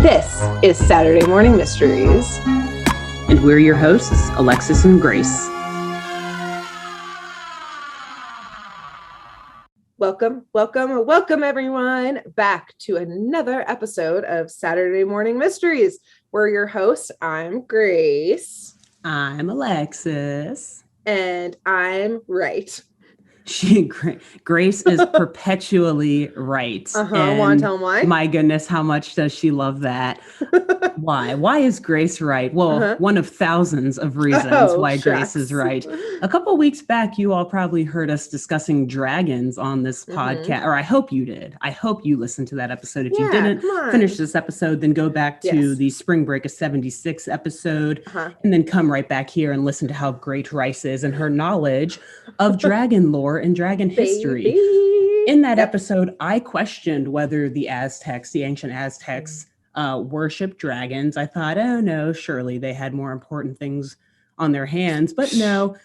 This is Saturday Morning Mysteries. And we're your hosts, Alexis and Grace. Welcome everyone back to another episode of Saturday Morning Mysteries. We're your hosts. I'm Grace. I'm Alexis. And I'm right. Grace is perpetually right. Want to tell them why? My goodness, how much does she love that? Why? Why is Grace right? Well, one of thousands of reasons why shucks. Grace is right. A couple weeks back, you all probably heard us discussing dragons on this podcast, or I hope you did. I hope you listened to that episode. If you didn't finish this episode, then go back to the Spring Break of 76 episode, and then come right back here and listen to how great Rice is and her knowledge of dragon lore and dragon history. In that episode, I questioned whether the ancient Aztecs, worship dragons. I thought, oh no, surely they had more important things on their hands. But no,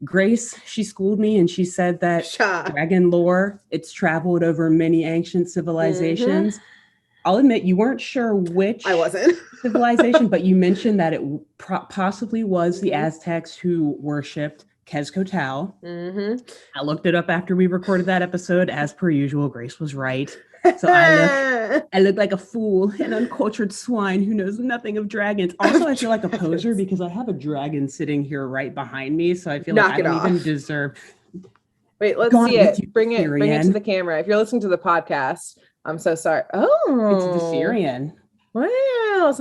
Grace, she schooled me and she said that dragon lore, it's traveled over many ancient civilizations. I'll admit you weren't sure which civilization, but you mentioned that it possibly was the Aztecs who worshipped Quetzalcoatl. I looked it up after we recorded that episode. As per usual, Grace was right. So I look like a fool, an uncultured swine who knows nothing of dragons. Also, I feel like a poser because I have a dragon sitting here right behind me. So I feel like I don't even deserve. Wait, let's see it. Bring it to the camera. If you're listening to the podcast, I'm so sorry. Oh, it's the Syrian. Wow.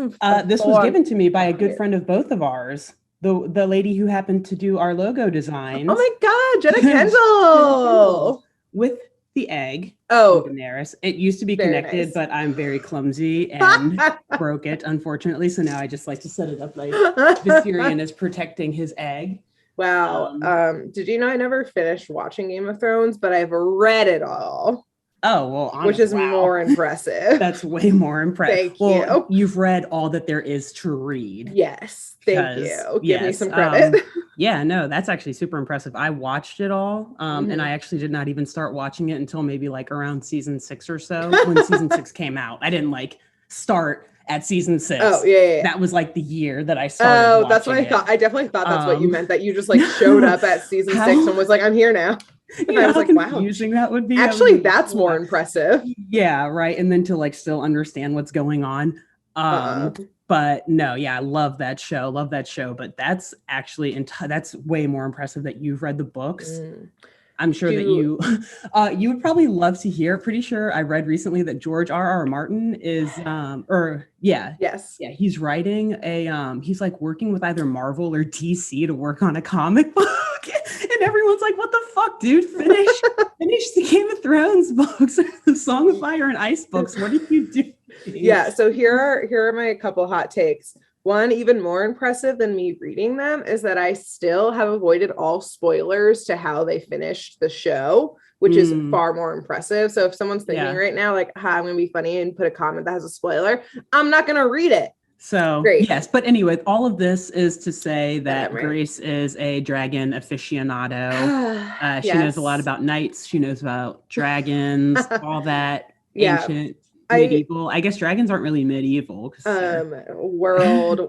This was given to me by a good friend of both of ours. The lady who happened to do our logo designs. Oh my God, Jenna Kendall. With the egg. Oh, Daenerys. It used to be connected, but I'm very clumsy and broke it, unfortunately. So now I just like to set it up like Viserion is protecting his egg. Wow. Did you know I never finished watching Game of Thrones, but I've read it all. Oh, well, which is more impressive. That's way more impressive. Thank you. You've read all that there is to read. Yes. Thank you. Give me some credit. Yeah, no, that's actually super impressive. I watched it all, and I actually did not even start watching it until maybe like around season 6 or so when season 6 came out. I didn't like start at season 6. Oh, yeah. That was like the year that I started watching that's what I thought. I definitely thought that's what you meant, that you just like showed up at season 6 and was like, I'm here now. And I was like, wow. Confusing that would be. Actually, that's more impressive. Yeah, right. And then to like still understand what's going on. But no, yeah, I love that show. But that's actually that's way more impressive that you've read the books. I'm sure that you would probably love to hear. Pretty sure I read recently that George R.R. Martin is he's writing he's like working with either Marvel or DC to work on a comic book. And everyone's like, what the fuck, dude? Finish the Game of Thrones books, the Song of Fire and Ice books. What did you do? Yeah, so here are my couple hot takes. One, even more impressive than me reading them, is that I still have avoided all spoilers to how they finished the show, which is far more impressive. So if someone's thinking right now, like, I'm going to be funny and put a comment that has a spoiler, I'm not going to read it. So, yes. But anyway, all of this is to say that Grace is a dragon aficionado. She knows a lot about knights. She knows about dragons, all that ancient. Medieval. I guess dragons aren't really medieval.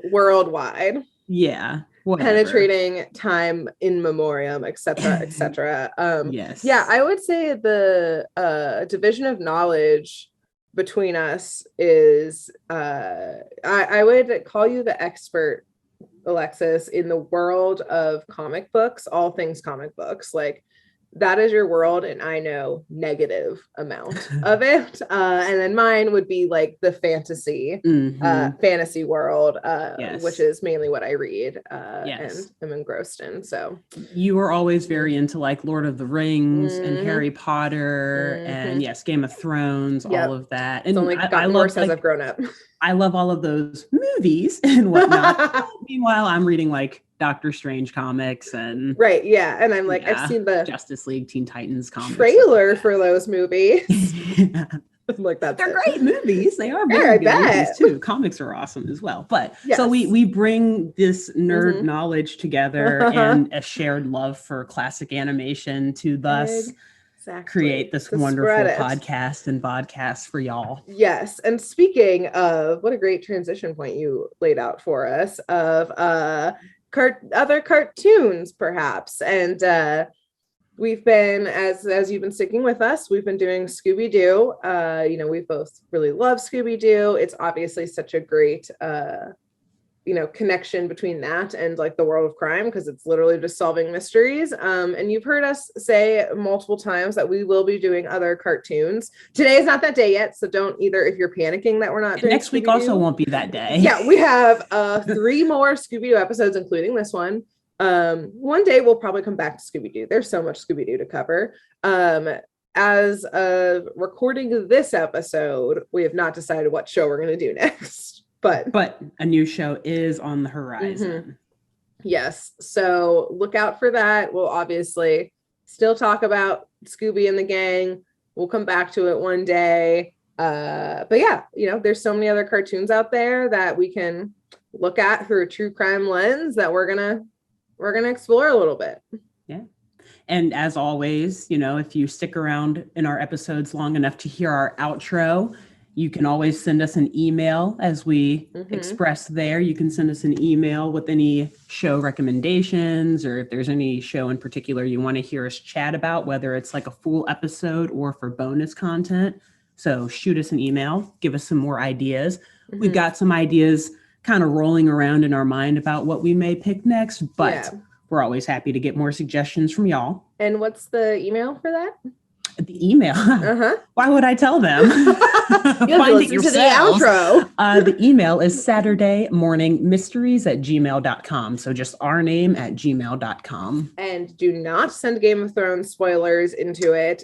Worldwide. Yeah. Whatever. Penetrating time in memoriam, etc., etc. Yes. Yeah, I would say the division of knowledge between us is I would call you the expert, Alexis, in the world of comic books, all things comic books. Like, that is your world, and I know negative amount of it. And then mine would be like the fantasy world, which is mainly what I read and am engrossed in. So you were always very into like Lord of the Rings and Harry Potter and Game of Thrones, all of that. And it's only gotten worse as I've grown up. I love all of those movies and whatnot. Meanwhile, I'm reading like Doctor Strange comics and and I'm like, I've seen the Justice League, Teen Titans comics trailer for those movies. Like, they're great movies. They are very good movies too. Comics are awesome as well. But so we bring this nerd knowledge together and a shared love for classic animation to thus create this wonderful podcast and vodcast for y'all. Yes. And speaking of, what a great transition point you laid out for us of other cartoons, perhaps. And we've been, as you've been sticking with us, we've been doing Scooby-Doo. We both really love Scooby-Doo. It's obviously such a great connection between that and like the world of crime, because it's literally just solving mysteries. And you've heard us say multiple times that we will be doing other cartoons. Today is not that day yet, so don't either, if you're panicking that we're not doing next Scooby-Doo. Week also won't be that day. Yeah, we have 3 more Scooby-Doo episodes, including this one. One day we'll probably come back to Scooby-Doo. There's so much Scooby-Doo to cover. As of recording this episode, we have not decided what show we're going to do next. But a new show is on the horizon. Mm-hmm. Yes. So look out for that. We'll obviously still talk about Scooby and the gang. We'll come back to it one day. But yeah, there's so many other cartoons out there that we can look at through a true crime lens that we're gonna explore a little bit. Yeah. And as always, if you stick around in our episodes long enough to hear our outro, you can always send us an email, as we express there. You can send us an email with any show recommendations, or if there's any show in particular you want to hear us chat about, whether it's like a full episode or for bonus content. So shoot us an email, give us some more ideas. We've got some ideas kind of rolling around in our mind about what we may pick next, but we're always happy to get more suggestions from y'all. And what's the email for that? The email. Why would I tell them? Find it yourselves. To the outro. The email is SaturdayMorningMysteries@gmail.com. So just our name @gmail.com. And do not send Game of Thrones spoilers into it.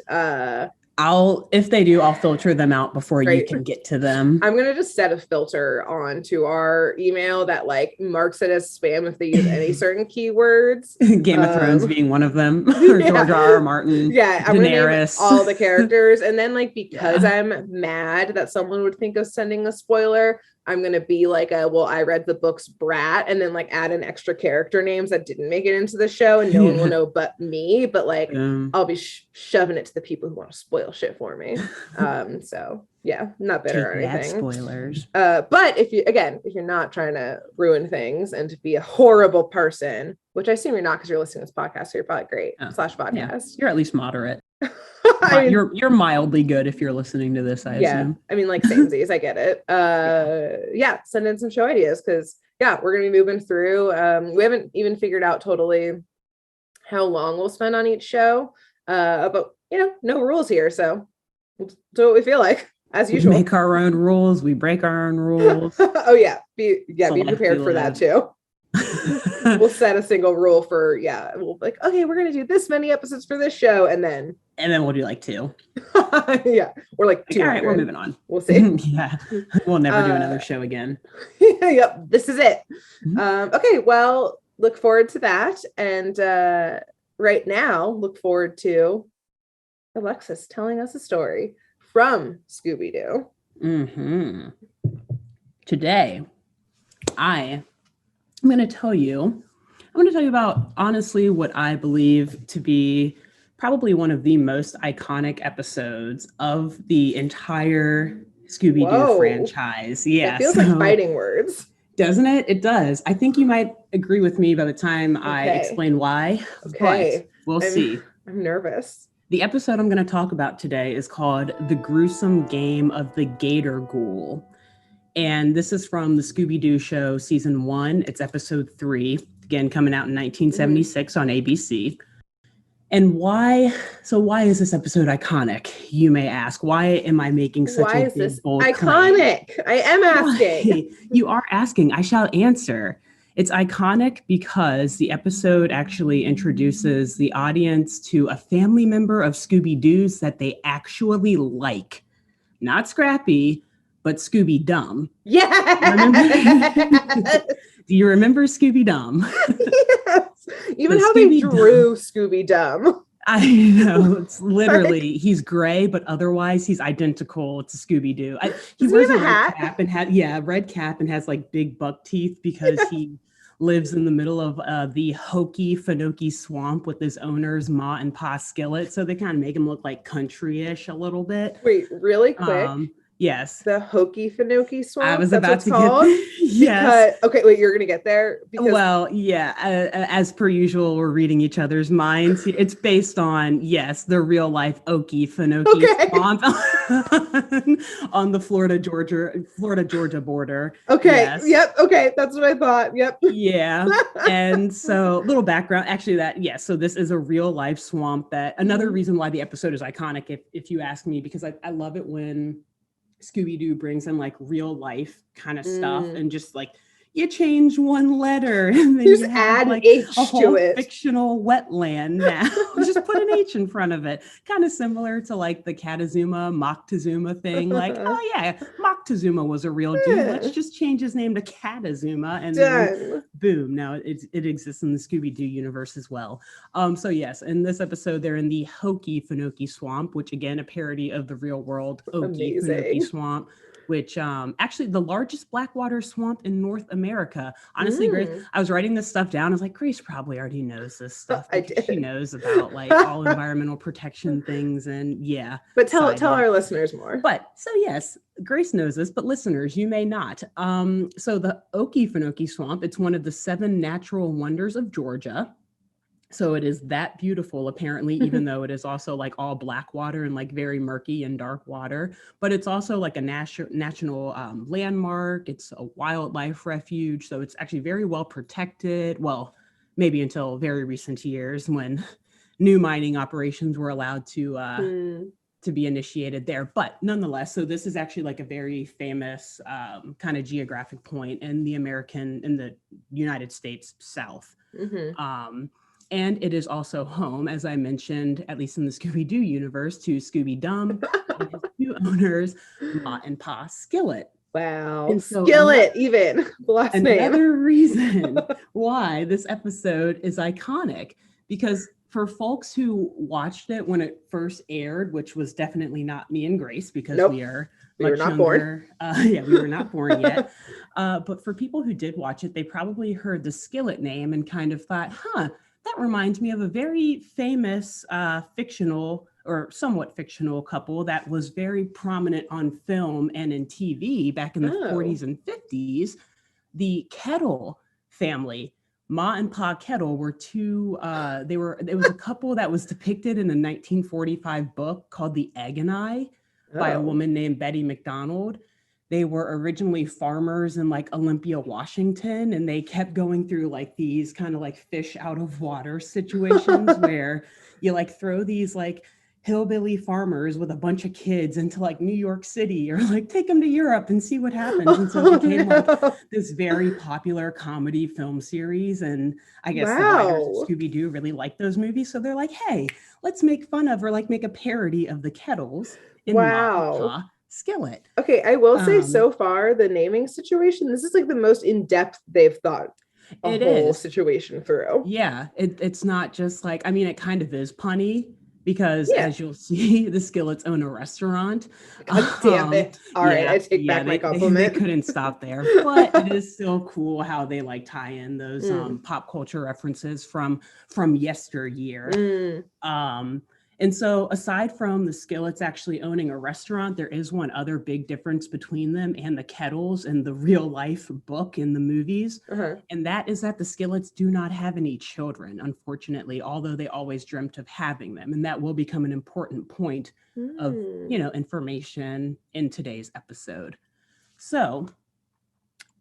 If they do, I'll filter them out before you can get to them. I'm going to just set a filter onto our email that like marks it as spam if they use any certain keywords. Game of Thrones being one of them. Or George R. R. Martin. Yeah. I'm going to name all the characters. And then because I'm mad that someone would think of sending a spoiler, I'm going to be like, I read the books Brat, and then like add in extra character names that didn't make it into the show, and no one will know but me. But I'll be shoving it to the people who want to spoil shit for me. So yeah, not bitter or anything. Spoilers. But if you're not trying to ruin things and to be a horrible person, which I assume you're not because you're listening to this podcast, so you're probably great /podcast. Yeah. You're at least moderate. You're mildly good if you're listening to this, I assume. I mean, like samesies, I get it. Send in some show ideas, because we're gonna be moving through. We haven't even figured out totally how long we'll spend on each show. But no rules here, so we'll do what we feel like, as usual. We make our own rules, we break our own rules. Be prepared for that too. We'll set a single rule for we'll like, okay, we're gonna do this many episodes for this show, and then we'll do like 2. We're like 200. All right, we're moving on. We'll see. We'll never do another show again. Yep, this is it. Okay, well, look forward to that, and right now look forward to Alexis telling us a story from Scooby-Doo. Today I'm going to tell you about, honestly, what I believe to be probably one of the most iconic episodes of the entire Scooby-Doo franchise. Yeah. It feels like fighting words. Doesn't it? It does. I think you might agree with me by the time I explain why. Okay. But we'll see. I'm nervous. The episode I'm going to talk about today is called The Gruesome Game of the Gator Ghoul. And this is from the Scooby-Doo show season 1. It's episode 3, again, coming out in 1976 on ABC. And why is this episode iconic? You may ask. Why am I making such a big, bold iconic claim? I am asking. Why? You are asking. I shall answer. It's iconic because the episode actually introduces the audience to a family member of Scooby-Doo's that they actually like. Not Scrappy, but Scooby-Dumb. Yeah. Do you remember Scooby-Dumb? Yes. Even how they drew Scooby-Dumb. I know. It's literally, he's gray, but otherwise he's identical to Scooby-Doo. He wears a red cap and red cap and has like big buck teeth because he lives in the middle of the Hokeefenokee Swamp with his owners, Ma and Pa Skillet. So they kind of make him look like country-ish a little bit. Wait, really quick. Yes. The Hokeefenokee Swamp. I was That's about to called? get yes. Because, okay, wait, you're gonna get there. Because, well, yeah. As per usual, we're reading each other's minds. It's based on the real life Hokeefenokee Swamp on the Florida Georgia border. Okay. Yes. Yep. Okay, that's what I thought. Yep. Yeah. And so, little background. Actually, so this is a real life swamp. That another reason why the episode is iconic, if you ask me, because I love it when Scooby-Doo brings in like real life kind of stuff and just like you change one letter and then you have like H a whole to it. fictional wetland now. Just put an H in front of it. Kind of similar to like the Katazuma, Moctezuma thing. Like, oh yeah, Moctezuma was a real dude. Let's just change his name to Katazuma and then boom. Now it exists in the Scooby-Doo universe as well. So yes, in this episode, they're in the Hokeefenokee Swamp, which again, a parody of the real world Hokeefenokee Swamp, which actually the largest blackwater swamp in North America. Honestly, Grace, I was writing this stuff down. I was like, Grace probably already knows this stuff. She knows about like all environmental protection things and But tell our listeners more. But so yes, Grace knows this, but listeners, you may not. So the Hokeefenokee Swamp, it's one of the 7 natural wonders of Georgia. So it is that beautiful, apparently, even though it is also like all black water and like very murky and dark water. But it's also like a national landmark. It's a wildlife refuge. So it's actually very well protected. Well, maybe until very recent years when new mining operations were allowed to be initiated there. But nonetheless, so this is actually like a very famous kind of geographic point in the United States South. And it is also home, as I mentioned, at least in the Scooby-Doo universe, to Scooby-Dum and his 2 owners, Ma and Pa Skillet. Wow. And so Skillet, even. Last name. Another reason why this episode is iconic, because for folks who watched it when it first aired, which was definitely not me and Grace, because we were not born. We were not born yet. But for people who did watch it, they probably heard the Skillet name and kind of thought, that reminds me of a very famous fictional or somewhat fictional couple that was very prominent on film and in TV back in the 40s and 50s, the Kettle Family. Ma and Pa Kettle were it was a couple that was depicted in a 1945 book called The Egg and I by a woman named Betty McDonald. They were originally farmers in like Olympia, Washington, and they kept going through like these kind of like fish out of water situations where you like throw these like hillbilly farmers with a bunch of kids into like New York City or like take them to Europe and see what happens. And so it became like this very popular comedy film series. And I guess the writers of Scooby-Doo really liked those movies. So they're like, hey, let's make fun of or like make a parody of the Kettles in Ma and Pa Skillet. Okay, I will say so far the naming situation, this is like the most in-depth they've thought a whole situation through. Yeah, it's not just like, I mean, it kind of is punny because as you'll see, the Skillets own a restaurant. God damn it. All right, I take back my compliment. They couldn't stop there, but it is still cool how they like tie in those pop culture references from yesteryear. And so aside from the Skillets actually owning a restaurant, there is one other big difference between them and the Kettles in the real life book in the movies. And that is that the Skillets do not have any children, unfortunately, although they always dreamt of having them. And that will become an important point of, information in today's episode. So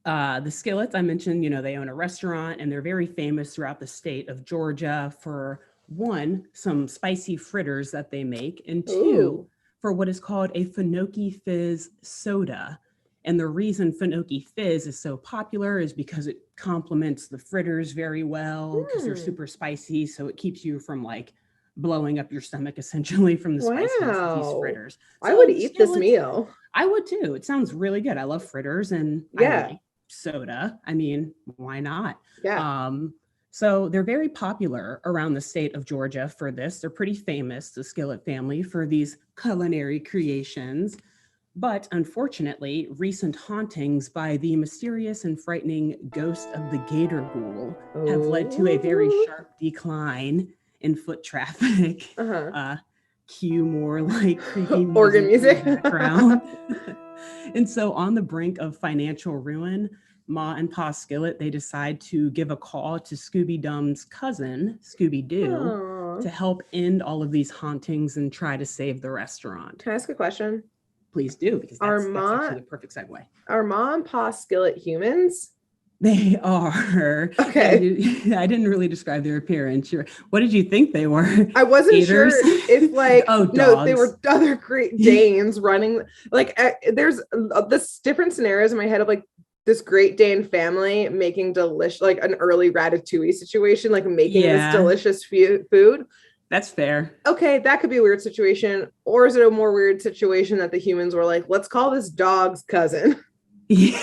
the Skillets, I mentioned, they own a restaurant and they're very famous throughout the state of Georgia for one, some spicy fritters that they make, and two, for what is called a Fenokee Fizz soda. And the reason Fenokee Fizz is so popular is because it complements the fritters very well, because they're super spicy, so it keeps you from like blowing up your stomach essentially from the spiciness of these fritters. So I would eat this meal. I would too. It sounds really good. I love fritters and I like soda. I mean, why not? So they're very popular around the state of Georgia for this. They're pretty famous, the Skillet family, for these culinary creations. But unfortunately, recent hauntings by the mysterious and frightening ghost of the Gator Ghoul have led to a very sharp decline in foot traffic. Cue more like creepy music organ music in the background. And so on the brink of financial ruin, Ma and Pa Skillet, they decide to give a call to Scooby-Dum's cousin, Scooby-Doo, to help end all of these hauntings and try to save the restaurant. Can I ask a question? Please do, because that's actually the perfect segue. Are Ma and Pa Skillet humans? They are. Okay. Yeah, I didn't really describe their appearance. What did you think they were? I wasn't sure if like, no, they were other Great Danes running. Like there's this different scenarios in my head of like this Great Dane family making delicious, like an early Ratatouille situation, like making this delicious food. That's fair. Okay, that could be a weird situation. Or is it a more weird situation that the humans were like, let's call this dog's cousin? Yeah.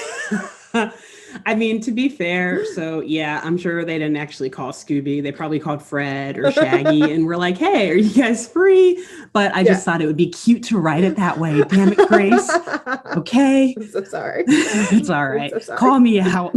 I mean, to be fair, so yeah, I'm sure they didn't actually call Scooby. They probably called Fred or Shaggy and were like, hey, are you guys free? But I just thought it would be cute to write it that way. Damn it, Grace. Okay. I'm so sorry. It's all right. So call me out.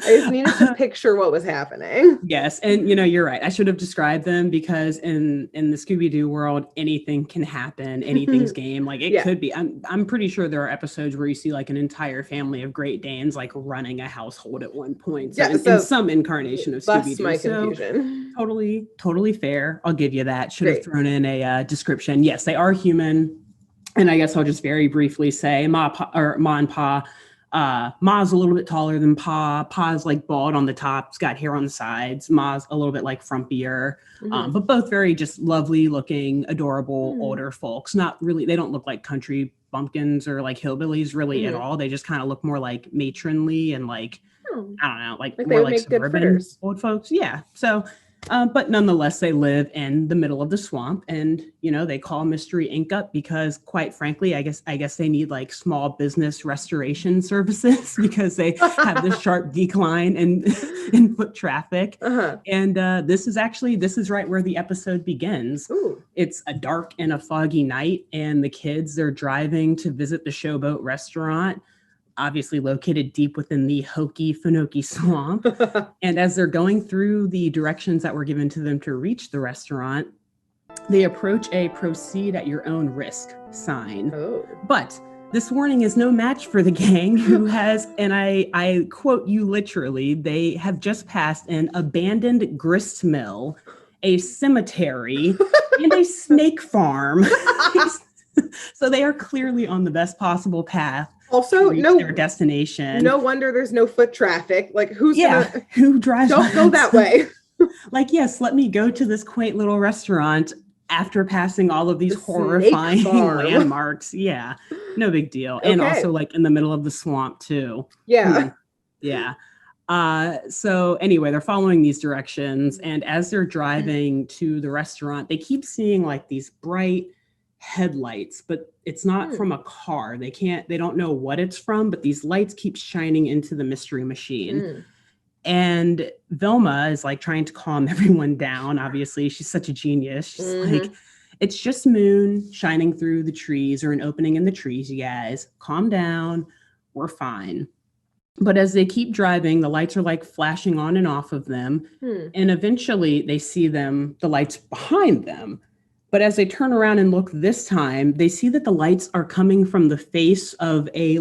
I just needed to picture what was happening. Yes. And you're right. I should have described them because in the Scooby-Doo world, anything can happen. Anything's game. Like it could be. I'm pretty sure there are episodes where you see like an entire family of Great Danes like running a household at one point. So in some incarnation of Scooby-Doo. That's my confusion. So, totally fair. I'll give you that. Should have thrown in a description. Yes, they are human. And I guess I'll just very briefly say Ma and Pa. Ma's a little bit taller than Pa. Pa's like bald on the top. He's got hair on the sides. Ma's a little bit like frumpier, but both very just lovely looking, adorable older folks. Not really, they don't look like country bumpkins or like hillbillies really at all. They just kind of look more like matronly and like, I don't know, like more like suburban old folks. Yeah. So, but nonetheless, they live in the middle of the swamp, and they call Mystery Inc. up because, quite frankly, I guess they need like small business restoration services because they have this sharp decline in foot traffic. And this is right where the episode begins. Ooh. It's a dark and a foggy night, and the kids, they're driving to visit the Showboat restaurant, obviously located deep within the Hokeefenokee Swamp. And as they're going through the directions that were given to them to reach the restaurant, they approach a proceed at your own risk sign. But this warning is no match for the gang who has, and I quote you literally, they have just passed an abandoned grist mill, a cemetery, and a snake farm. So they are clearly on the best possible path. Also, their destination. No wonder there's no foot traffic. Like who drives? Don't go that way. Like, yes, let me go to this quaint little restaurant after passing all of these horrifying landmarks. Yeah, no big deal. And also like in the middle of the swamp too. Yeah. Yeah. So anyway, they're following these directions, and as they're driving to the restaurant, they keep seeing like these bright headlights, but it's not from a car. They don't know what it's from, but these lights keep shining into the mystery machine. And Velma is like trying to calm everyone down. Obviously, she's such a genius. She's like, it's just moon shining through the trees, or an opening in the trees, you guys. Calm down. We're fine. But as they keep driving, the lights are like flashing on and off of them. And eventually they see the lights behind them. But as they turn around and look this time, they see that the lights are coming from the face of a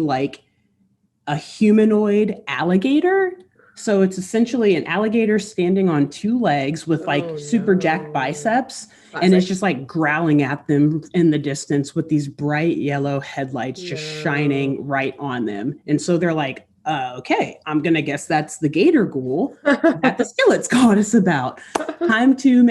humanoid alligator. So it's essentially an alligator standing on two legs with super jacked biceps. Classic. And it's just like growling at them in the distance with these bright yellow headlights just shining right on them. And so they're like, okay, I'm going to guess that's the Gator Ghoul that the Skillets called us about. Time to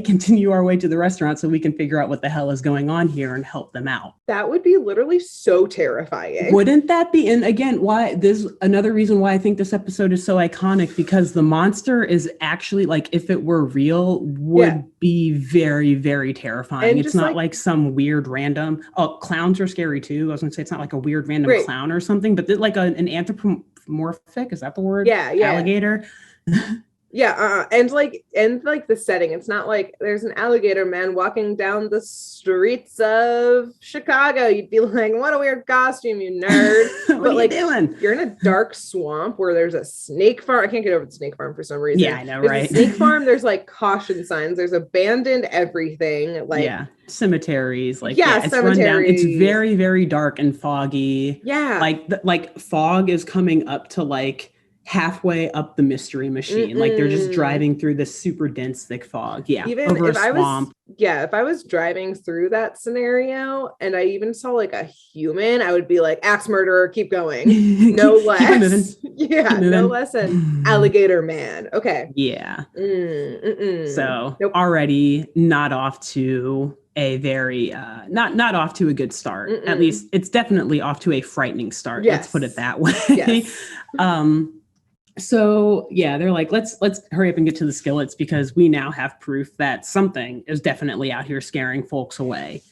continue our way to the restaurant so we can figure out what the hell is going on here and help them out. That would be literally so terrifying. Wouldn't that be? And again, there's another reason why I think this episode is so iconic, because the monster is actually, like, if it were real, would be very, very terrifying. And it's not like some weird random, clowns are scary too. I was going to say it's not like a weird random clown or something, but like an anthropomorphic, is that the word? Yeah. Alligator. Yeah, and the setting, it's not like there's an alligator man walking down the streets of Chicago. You'd be like, what a weird costume, you nerd. But like, doing? You're in a dark swamp where there's a snake farm. I can't get over the snake farm for some reason. Yeah, I know, right? There's a snake farm, there's like caution signs, there's abandoned everything. Like, cemeteries, like it's run down. It's very, very dark and foggy. Yeah, like fog is coming up to like halfway up the mystery machine. Like they're just driving through this super dense thick fog. Even over a swamp. If I was driving through that scenario and I even saw like a human, I would be like, axe murderer, keep going. No less. No less an alligator man. Okay. Yeah. So already not off to a very not off to a good start. At least it's definitely off to a frightening start. Let's put it that way. So they're like, let's hurry up and get to the skillets because we now have proof that something is definitely out here scaring folks away.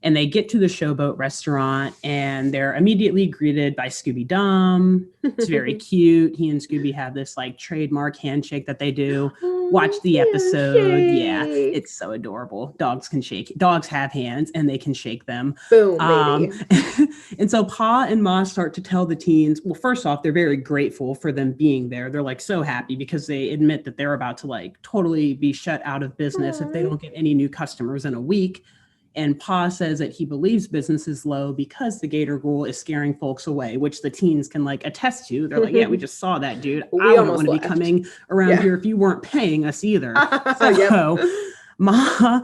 And they get to the Showboat restaurant and they're immediately greeted by Scooby-Dum. It's very cute. He and Scooby have this like trademark handshake that they do. Watch the episode. Yeah, it's so adorable. Dogs have hands and they can shake them. Boom, baby. And so Pa and Ma start to tell the teens, well, first off, they're very grateful for them being there. They're like so happy because they admit that they're about to like totally be shut out of business if they don't get any new customers in a week. And Pa says that he believes business is low because the Gator Ghoul is scaring folks away, which the teens can like attest to. They're like, yeah, we just saw that, dude. I wouldn't want to be coming around here if you weren't paying us either. So Ma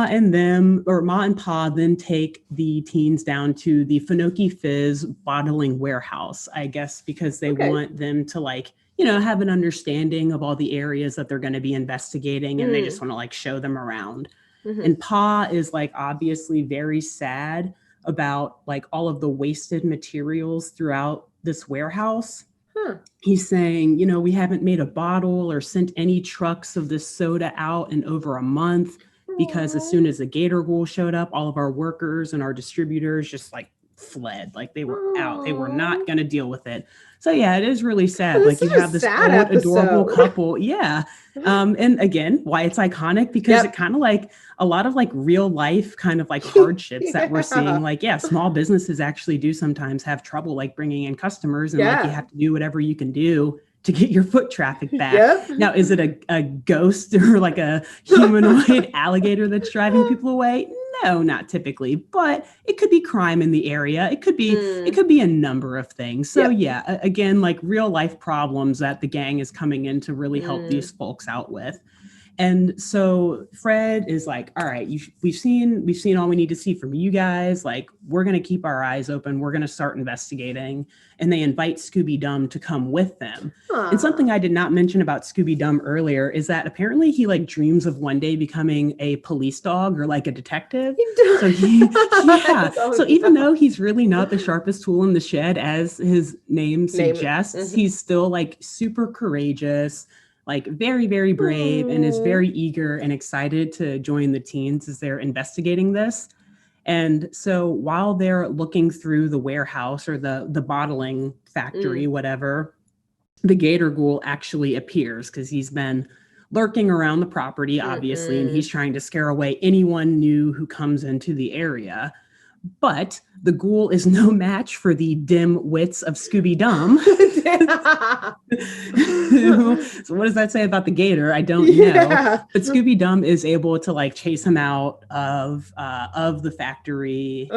and Pa then take the teens down to the Fenokee Fizz bottling warehouse, I guess, because they want them to like, have an understanding of all the areas that they're going to be investigating. And they just want to like show them around. And Pa is like obviously very sad about like all of the wasted materials throughout this warehouse. He's saying, we haven't made a bottle or sent any trucks of this soda out in over a month because as soon as the Gator Ghoul showed up, all of our workers and our distributors just like fled. Like they were out. They were not going to deal with it. So it is really sad. Like you have this adorable couple. Yeah. And again, why it's iconic because it kind of like a lot of like real life kind of like hardships that we're seeing. Like, small businesses actually do sometimes have trouble like bringing in customers and like you have to do whatever you can do to get your foot traffic back. Now, is it a ghost or like a humanoid alligator that's driving people away? No, not typically, but it could be crime in the area. It could be a number of things. So again, like real life problems that the gang is coming in to really help these folks out with. And so Fred is like, all right, we've seen all we need to see from you guys. Like, we're going to keep our eyes open. We're going to start investigating. And they invite Scooby-Dum to come with them. And something I did not mention about Scooby-Dum earlier is that apparently he like dreams of one day becoming a police dog or like a detective. So So even though he's really not the sharpest tool in the shed, as his name suggests, he's still like super courageous, like very, very brave, and is very eager and excited to join the teens as they're investigating this. And so while they're looking through the warehouse or the bottling factory, whatever, the Gator Ghoul actually appears because he's been lurking around the property, obviously, and he's trying to scare away anyone new who comes into the area. But the ghoul is no match for the dim wits of Scooby-Dum. So what does that say about the gator? I don't know. But Scooby-Dum is able to like chase him out of the factory,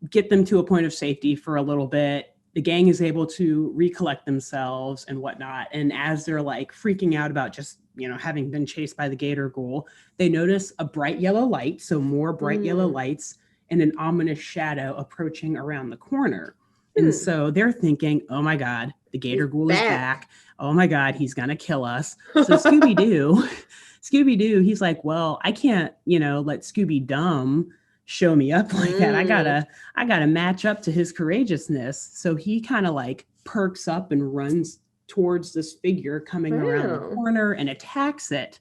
get them to a point of safety for a little bit. The gang is able to recollect themselves and whatnot. And as they're like freaking out about just, having been chased by the Gator Ghoul, they notice a bright yellow light. So more bright yellow lights and an ominous shadow approaching around the corner. And so they're thinking, oh my God, the Gator Ghoul is back. Oh my God, he's going to kill us. So Scooby-Doo, he's like, well, I can't, let Scooby-Dum show me up like that. I gotta match up to his courageousness. So he kind of like perks up and runs towards this figure coming around the corner and attacks it.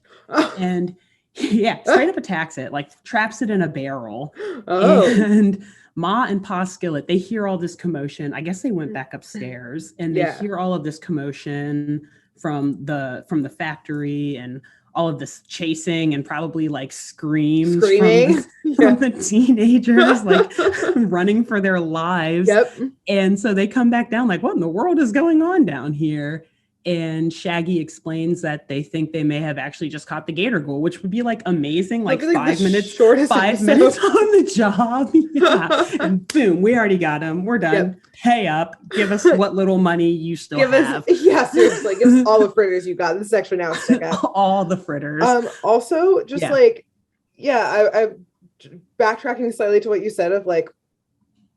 And straight up attacks it, like traps it in a barrel. And Ma and Pa Skillet, they hear all this commotion. I guess they went back upstairs and they hear all of this commotion from the factory, and all of this chasing and probably like screaming from the teenagers, like running for their lives. Yep. And so they come back down like, what in the world is going on down here? And Shaggy explains that they think they may have actually just caught the Gator Ghoul, which would be like amazing, like 5 minutes, 5 minutes on the job. Yeah. And boom, we already got him. We're done. Yep. Pay up. Give us what little money you still have. Seriously. Give us all the fritters you got. This is actually now stick up. All the fritters. Also, just like, I'm backtracking slightly to what you said of like,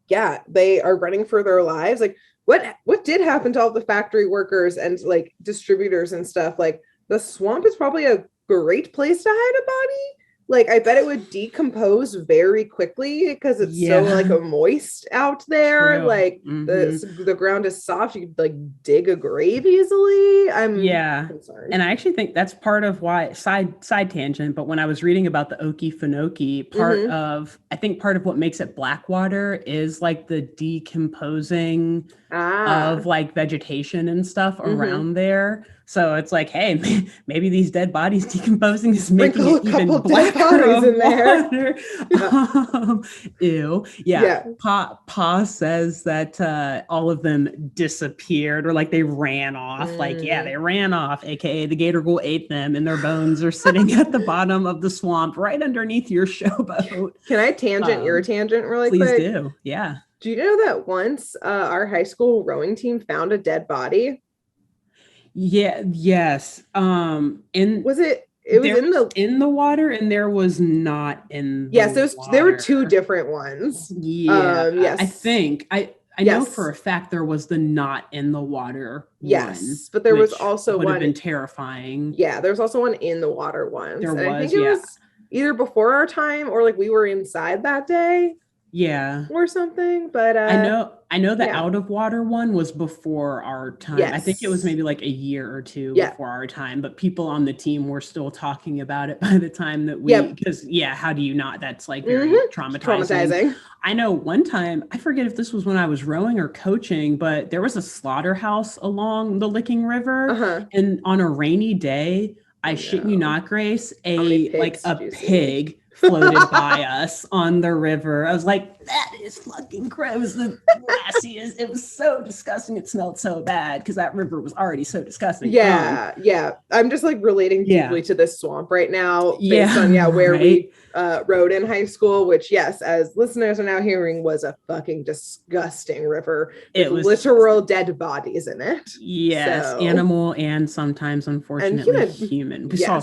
they are running for their lives. Like, what did happen to all the factory workers and like distributors and stuff? Like, the swamp is probably a great place to hide a body. Like, I bet it would decompose very quickly because it's so like moist out there. True. Like the ground is soft. You could like dig a grave easily. I'm concerned. And I actually think that's part of why side tangent. But when I was reading about the Hokeefenokee, part of what makes it Blackwater is like the decomposing of like vegetation and stuff around there. So it's like, hey, maybe these dead bodies decomposing is making it even blacker in there. Ew. Yeah. Pa says that all of them disappeared, or like they ran off. Like, they ran off, aka the Gator Ghoul ate them, and their bones are sitting at the bottom of the swamp, right underneath your showboat. Can I tangent your tangent really quick? Please do. Yeah. Do you know that once our high school rowing team found a dead body? Yeah. Yes. It was in the water, and there was not in. Yes, there were two different ones. Yeah. Yes. I think I know for a fact there was the not in the water. Yes, but there was also would one have been terrifying. Yeah, there's also one in the water once. I think it was either before our time or like we were inside that day. Yeah. Or something, but I know the out of water one was before our time. Yes. I think it was maybe like a year or two before our time, but people on the team were still talking about it by the time that because how do you not? That's like very traumatizing. I know one time, I forget if this was when I was rowing or coaching, but there was a slaughterhouse along the Licking River, and on a rainy day, I shit you not, Grace, a pig floated by us on the river. I was like, that is fucking gross. The nastiest. It was so disgusting. It smelled so bad because that river was already so disgusting. Yeah. I'm just like relating deeply to this swamp right now based on where we rode in high school, which as listeners are now hearing, was a fucking disgusting river. It was literal dead bodies in it. Yes, animal and sometimes unfortunately human. We saw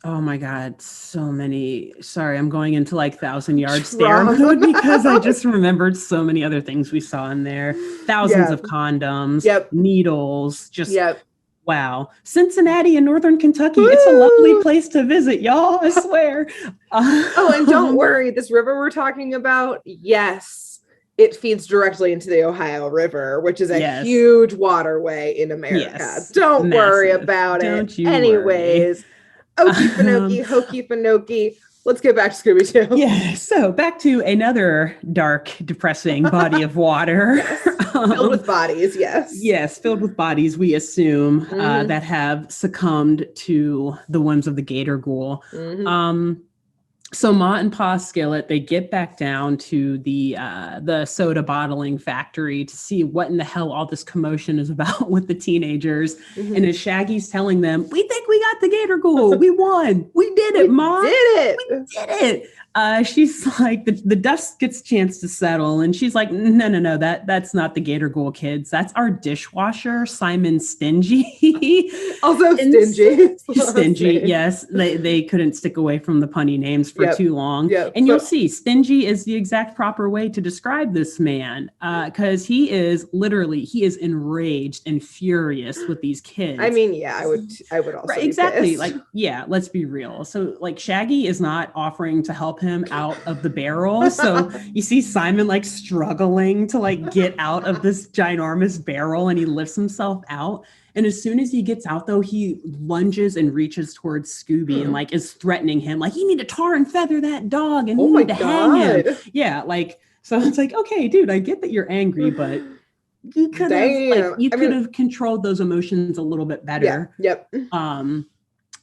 oh my God, so many. Sorry, I'm going into like 1,000-yard stare mode because I just remembered so many other things we saw in there. Thousands of condoms, needles, just wow. Cincinnati in Northern Kentucky. Woo! It's a lovely place to visit, y'all. I swear. And don't worry, this river we're talking about, it feeds directly into the Ohio River, which is a huge waterway in America. Yes. Don't worry about it. Anyways. Hokeefenokee. Let's get back to Scooby-Doo. Yeah, so back to another dark, depressing body of water. Filled with bodies, Yes, filled with bodies, we assume, that have succumbed to the whims of the Gator Ghoul. So Ma and Pa Skillet, they get back down to the soda bottling factory to see what in the hell all this commotion is about with the teenagers. And as Shaggy's telling them, we think we got the Gator Ghoul. We won. We did it, Ma. We did it. She's like, the dust gets a chance to settle. And she's like, no, that's not the Gator Ghoul, kids. That's our dishwasher, Simon Stingy. Also Stingy, yes. They couldn't stick away from the punny names for too long. And you'll see, Stingy is the exact proper way to describe this man, because he is enraged and furious with these kids. I mean, I would also right, exactly. Like, let's be real. So like Shaggy is not offering to help him out of the barrel. So you see Simon like struggling to like get out of this ginormous barrel, and he lifts himself out. And as soon as he gets out, though, he lunges and reaches towards Scooby and like is threatening him, like, you need to tar and feather that dog, and you need to hang him. Yeah, like, so it's like, okay, dude, I get that you're angry, but you could have controlled those emotions a little bit better. Yeah. Yep.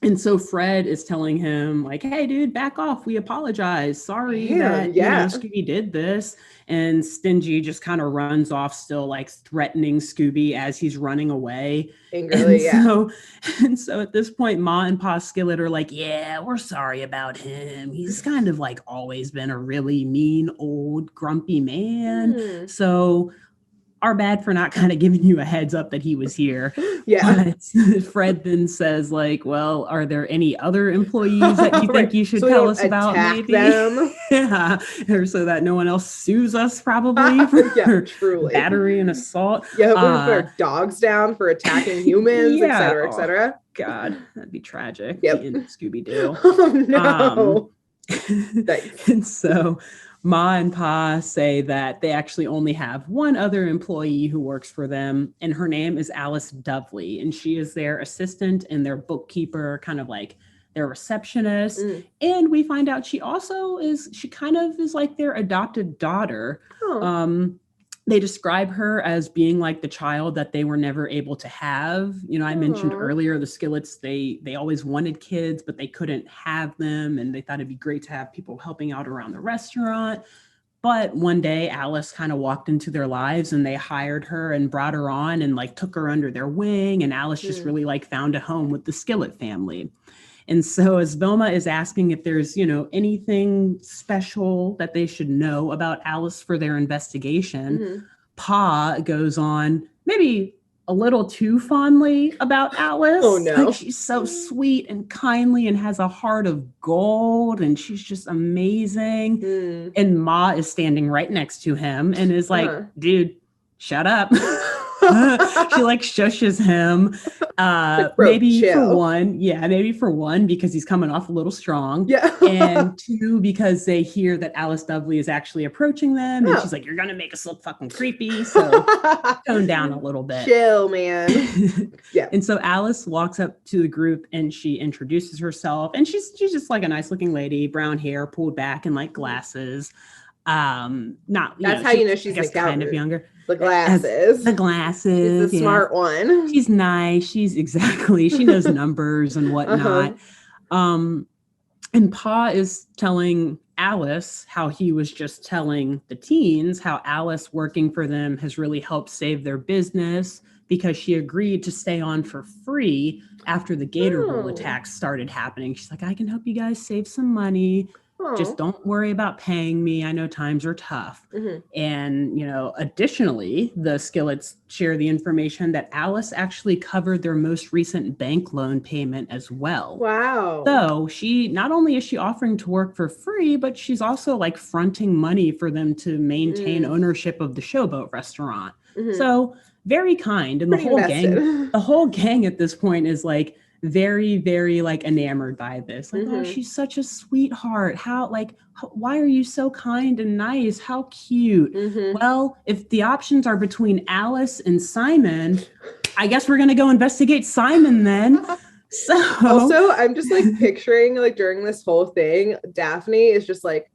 And so Fred is telling him like, hey, dude, back off. We apologize. Sorry that, Scooby did this. And Stingy just kind of runs off still like threatening Scooby as he's running away. Angrily, and so at this point, Ma and Pa Skillet are like, yeah, we're sorry about him. He's kind of like always been a really mean, old, grumpy man. So our bad for not kind of giving you a heads up that he was here. Yeah. But Fred then says like, well, are there any other employees that you think you should tell us about? Maybe them. Yeah. Or so that no one else sues us probably for truly battery and assault. Yeah. We put our dogs down for attacking humans, etc., etc. God, that'd be tragic. Yep. Scooby-Doo. Oh no. And so Ma and Pa say that they actually only have one other employee who works for them, and her name is Alice Dovely, and she is their assistant and their bookkeeper, kind of like their receptionist. And we find out she kind of is like their adopted daughter. They describe her as being like the child that they were never able to have. I mentioned earlier the Skillets, they always wanted kids, but they couldn't have them. And they thought it'd be great to have people helping out around the restaurant. But one day Alice kind of walked into their lives and they hired her and brought her on and like took her under their wing. And Alice just really like found a home with the Skillet family. And so as Velma is asking if there's, anything special that they should know about Alice for their investigation, Pa goes on maybe a little too fondly about Alice. Oh, no. Like she's so sweet and kindly and has a heart of gold and she's just amazing. And Ma is standing right next to him and is like, dude, shut up. She like shushes him. Maybe for one, because he's coming off a little strong. Yeah. And two, because they hear that Alice Dovely is actually approaching them. And she's like, you're going to make us look fucking creepy. So tone down a little bit. Chill, man. Yeah. And so Alice walks up to the group and she introduces herself. And she's just like a nice looking lady, brown hair, pulled back and like glasses. That's how you know she's kind of younger. The glasses. She's the smart one. She's nice. She knows numbers and whatnot. And Pa is telling Alice how he was just telling the teens how Alice working for them has really helped save their business because she agreed to stay on for free after the Gator Ghoul attacks started happening. She's like, I can help you guys save some money. Just don't worry about paying me. I know times are tough. And, additionally, the Skillets share the information that Alice actually covered their most recent bank loan payment as well. Wow. So not only is she offering to work for free, but she's also like fronting money for them to maintain ownership of the Showboat restaurant. So very kind. And the whole gang at this point is like, very, very like enamored by this. Like, oh, she's such a sweetheart. Why are you so kind and nice? How cute. Well, if the options are between Alice and Simon, I guess we're going to go investigate Simon then. So also, I'm just like picturing like during this whole thing, Daphne is just like,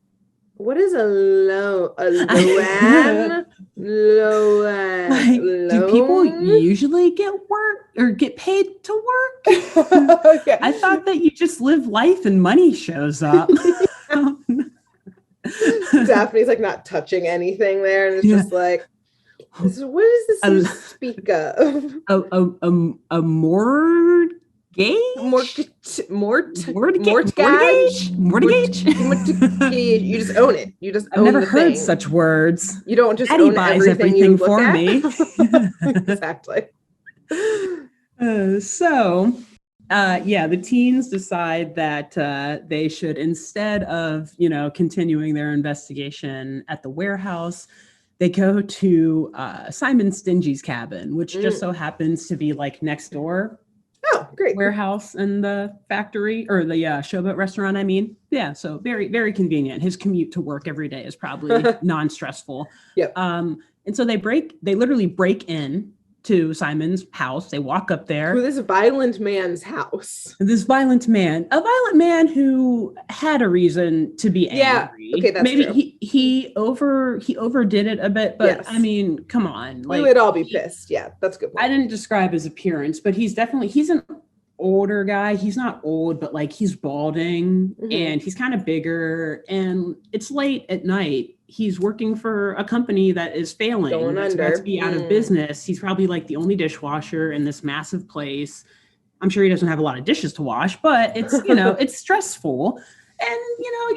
what is a loan? Do people usually get work or get paid to work? Okay. I thought that you just live life and money shows up. Daphne's like not touching anything there, and it's just like, what is this you speak of? A mortgage? Mortgage. You just own it. You just own I've never the heard thing. such words. You don't just Daddy own buys everything you look for at. me. Exactly. The teens decide that they should, instead of continuing their investigation at the warehouse, they go to Simon Stingy's cabin, which just so happens to be like next door. Oh, great. Warehouse and the factory, or the Showboat restaurant, I mean. Yeah, so very, very convenient. His commute to work every day is probably non-stressful. Yep. And so they literally break in to Simon's house. They walk up there. To this violent man's house. This violent man. A violent man who had a reason to be angry. Yeah. Okay, that's maybe true. he overdid it a bit, but yes. I mean, come on. Like, we would all be pissed. Yeah, that's a good point. I didn't describe his appearance, but he's an older guy. He's not old, but like he's balding and he's kind of bigger, and it's late at night. He's working for a company that is failing. Going that's under. About to be out of business. He's probably like the only dishwasher in this massive place. I'm sure he doesn't have a lot of dishes to wash, but it's, it's stressful. And,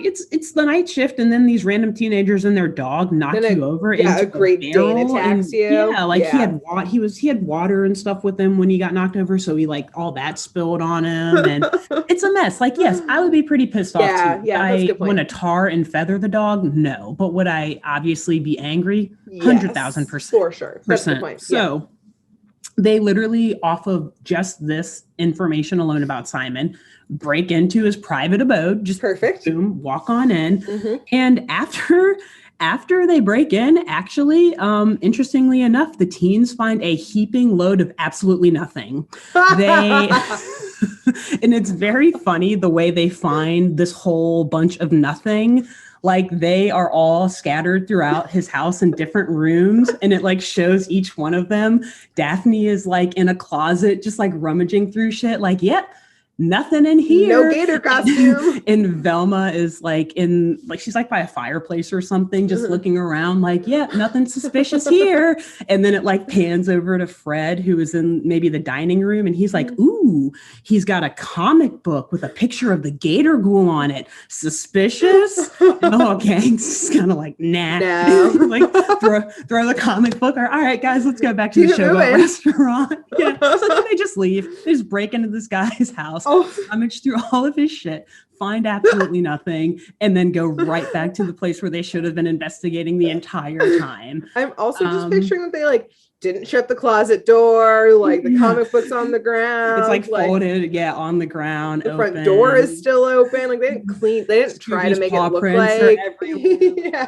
it's the night shift, and then these random teenagers and their dog knock you over. Yeah, a Great Dane attacks you. Yeah, like he had water and stuff with him when he got knocked over, so he like all that spilled on him, and it's a mess. Like, yes, I would be pretty pissed off too. Yeah, that's a good point. Want to tar and feather the dog? No, but would I obviously be angry? 100,000%. For sure. That's the point. So they literally, off of just this information alone about Simon, break into his private abode. Just perfect. Boom, walk on in. And after they break in, actually, interestingly enough, the teens find a heaping load of absolutely nothing. And it's very funny the way they find this whole bunch of nothing. Like, they are all scattered throughout his house in different rooms, and it like shows each one of them. Daphne is like in a closet, just like rummaging through shit. Like, yep, nothing in here. No Gator costume. And Velma is she's like by a fireplace or something, just looking around like, yeah, nothing suspicious here. And then it like pans over to Fred, who is in maybe the dining room. And he's like, ooh, he's got a comic book with a picture of the Gator Ghoul on it. Suspicious? And the whole gang's just kind of like, nah. No. Like throw the comic book. All right, guys, let's go back to the Showboat restaurant. Yeah. So then they just leave. They just break into this guy's house. Rummage through all of his shit, find absolutely nothing, and then go right back to the place where they should have been investigating the entire time. I'm also just picturing that they like didn't shut the closet door, like the comic book's on the ground. It's like folded, on the ground. The front door is still open. Like they didn't try to make it look like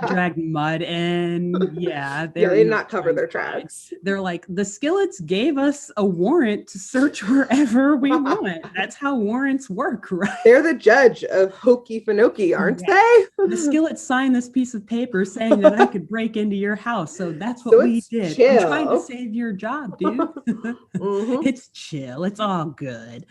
drag mud in. Yeah, they did not cover their tracks. They're like, the Skillets gave us a warrant to search wherever we want. That's how warrants work, right? They're the judge of Hokeefenokee, aren't they? The Skillets signed this piece of paper saying that I could break into your house, so that's what we did. Chill. I'm trying to save your job, dude. It's chill. It's all good.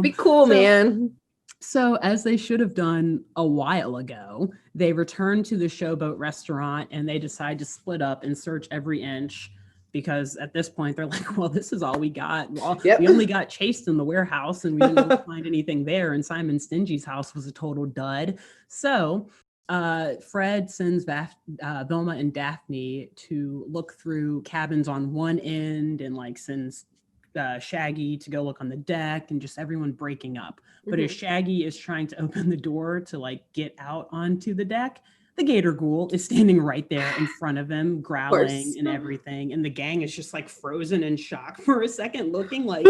Be cool, man. So as they should have done a while ago, they return to the Showboat restaurant and they decide to split up and search every inch, because at this point they're like, well, this is all we got. Well, we only got chased in the warehouse and we didn't find anything there. And Simon Stingy's house was a total dud. So Fred sends Velma and Daphne to look through cabins on one end, and like sends Shaggy to go look on the deck, and just everyone breaking up. But as Shaggy is trying to open the door to like get out onto the deck, the Gator Ghoul is standing right there in front of him, growling and everything. And the gang is just like frozen in shock for a second, looking like,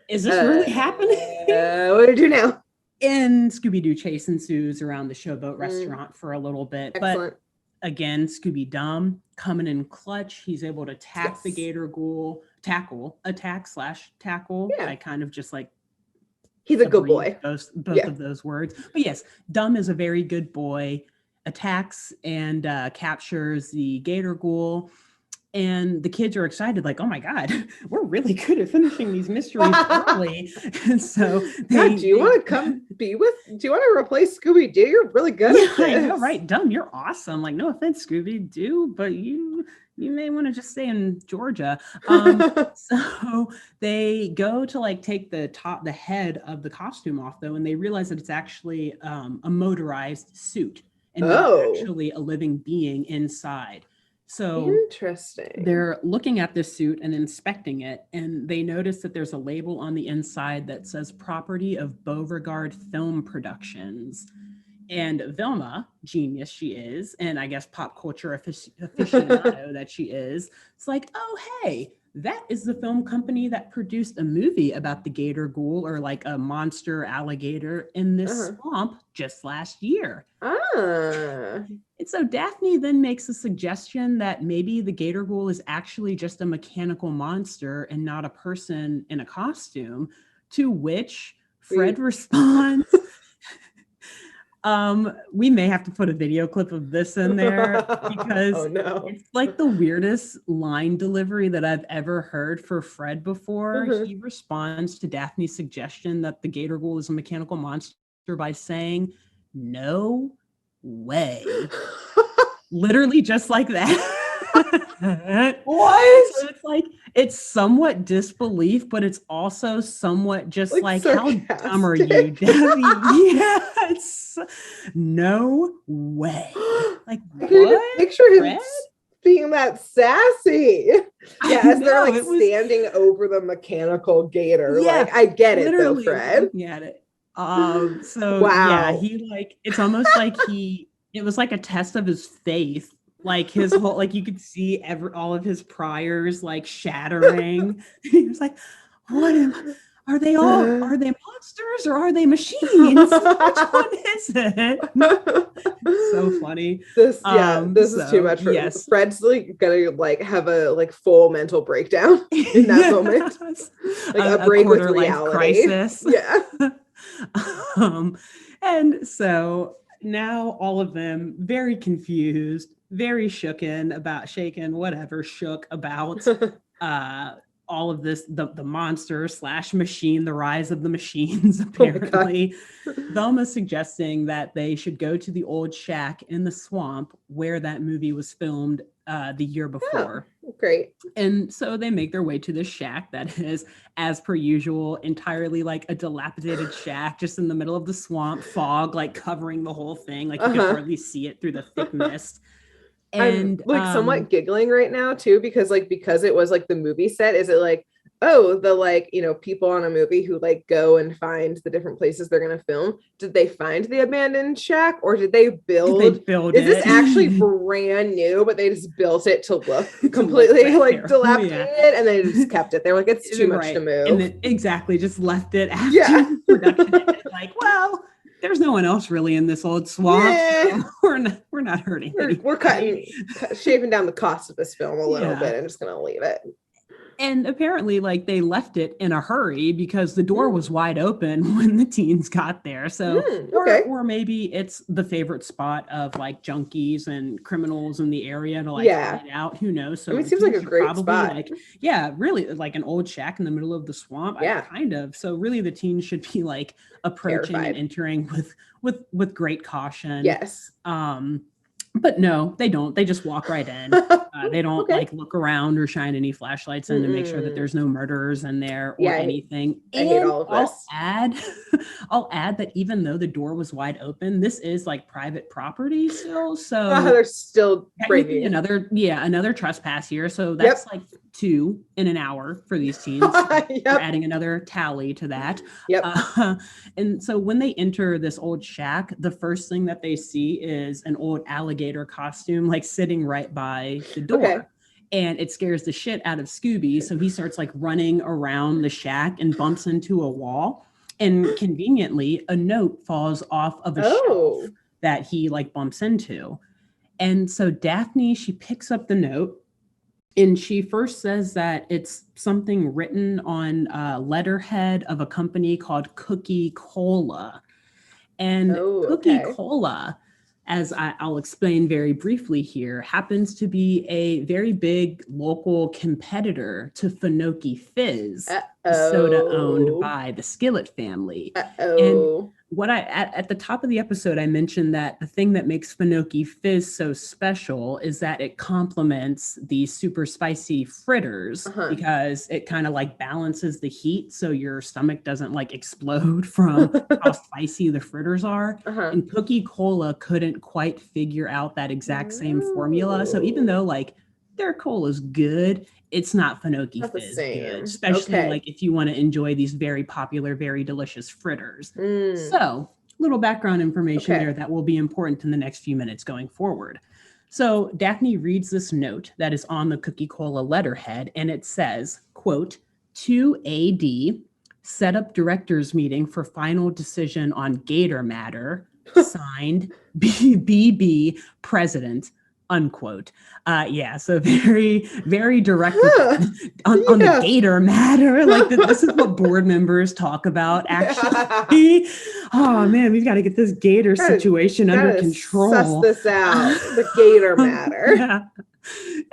is this really happening? What do we do now? And Scooby-Doo chase ensues around the Showboat restaurant for a little bit. Excellent. But again, Scooby-Dum coming in clutch. He's able to attack the Gator Ghoul, tackle. I kind of just like, he's a good boy. Both of those words. But yes, Dum is a very good boy, attacks and captures the Gator Ghoul. And the kids are excited, like, oh my God, we're really good at finishing these mysteries early. And so do you want to replace Scooby-Doo? You're really good at this. I know, right? Dumb, you're awesome. Like, no offense, Scooby-Doo, but you may want to just stay in Georgia. So they go to like take the head of the costume off though, and they realize that it's actually a motorized suit and not actually a living being inside. So interesting. They're looking at this suit and inspecting it, and they notice that there's a label on the inside that says property of Beauregard Film Productions. And Velma, genius she is, and I guess pop culture aficionado that she is, it's like, oh, hey, that is the film company that produced a movie about the Gator Ghoul, or like a monster alligator in this swamp just last year. And so Daphne then makes a suggestion that maybe the Gator Ghoul is actually just a mechanical monster and not a person in a costume, to which Fred responds, we may have to put a video clip of this in there because it's like the weirdest line delivery that I've ever heard for Fred before. He responds to Daphne's suggestion that the Gator Ghoul is a mechanical monster by saying, "No way." Literally just like that. What? So it's like, it's somewhat disbelief, but it's also somewhat just like how dumb are you, Debbie? Yes. No way. Like, what? Picture him being that sassy. Yeah, as they're like standing over the mechanical gator. Yeah, like, I get it though, Fred. Get it. So yeah, he like, it's almost like it was like a test of his faith. Like his whole, like you could see all of his priors like shattering. He was like, are they monsters or are they machines? Which one is it? So funny. This is too much for Fred's like gonna like have a like full mental breakdown in that moment. Like a break with reality. Crisis. Yeah. And so now all of them very confused, very shook about all of this, the monster / machine, the rise of the machines, apparently. Velma suggesting that they should go to the old shack in the swamp where that movie was filmed the year before. Oh, great. And so they make their way to this shack that is, as per usual, entirely like a dilapidated shack just in the middle of the swamp, fog like covering the whole thing. Like you can hardly see it through the thick mist. And I'm like somewhat giggling right now too, because it was like the movie set. Is it like, oh, the like, you know, people on a movie who like go and find the different places they're gonna film? Did they find the abandoned shack, or did they build it? Is this actually brand new, but they just built it to look completely like dilapidated, and they just kept it? They're like, it's too much to move. And then, exactly, just left it after production. Like, well, there's no one else really in this old swamp. So we're not hurting. We're shaving down the cost of this film a little bit and just gonna leave it. And apparently, like, they left it in a hurry because the door was wide open when the teens got there. So, or maybe it's the favorite spot of like junkies and criminals in the area to like hide out. Who knows? So I mean, it seems like a great spot. Like, really, like an old shack in the middle of the swamp. Yeah, kind of. So really, the teens should be like approaching and entering with great caution. Yes. But no, they don't. They just walk right in. They don't like look around or shine any flashlights in to make sure that there's no murderers in there or anything. I hate all of this. I'll add that even though the door was wide open, this is like private property still. So they're still breaking another trespass here. So that's like 2 in an hour for these teens. We're adding another tally to that. And so when they enter this old shack, the first thing that they see is an old alligator costume like sitting right by the door. And it scares the shit out of Scooby. So he starts like running around the shack and bumps into a wall. And conveniently, a note falls off of a shelf that he like bumps into. And so Daphne, she picks up the note and she first says that it's something written on a letterhead of a company called Cookie Cola. And Cookie Cola, as I'll explain very briefly here, happens to be a very big local competitor to Fenokee Fizz, a soda owned by the Skillet family. And what at the top of the episode, I mentioned that the thing that makes Fenokee Fizz so special is that it complements the super spicy fritters because it kind of like balances the heat so your stomach doesn't like explode from how spicy the fritters are. And Cookie Cola couldn't quite figure out that exact same formula. So even though like their cola is good, it's not Fenokee Fizz good, especially like if you want to enjoy these very popular, very delicious fritters. So little background information there that will be important in the next few minutes going forward. So Daphne reads this note that is on the Cookie Cola letterhead, and it says, quote, "To AD, set up directors meeting for final decision on Gator matter, signed BB president," unquote. So very, very direct on the Gator matter. Like this is what board members talk about, actually. Oh man, we've got to get this Gator situation under control. Suss this out, the Gator matter. Yeah.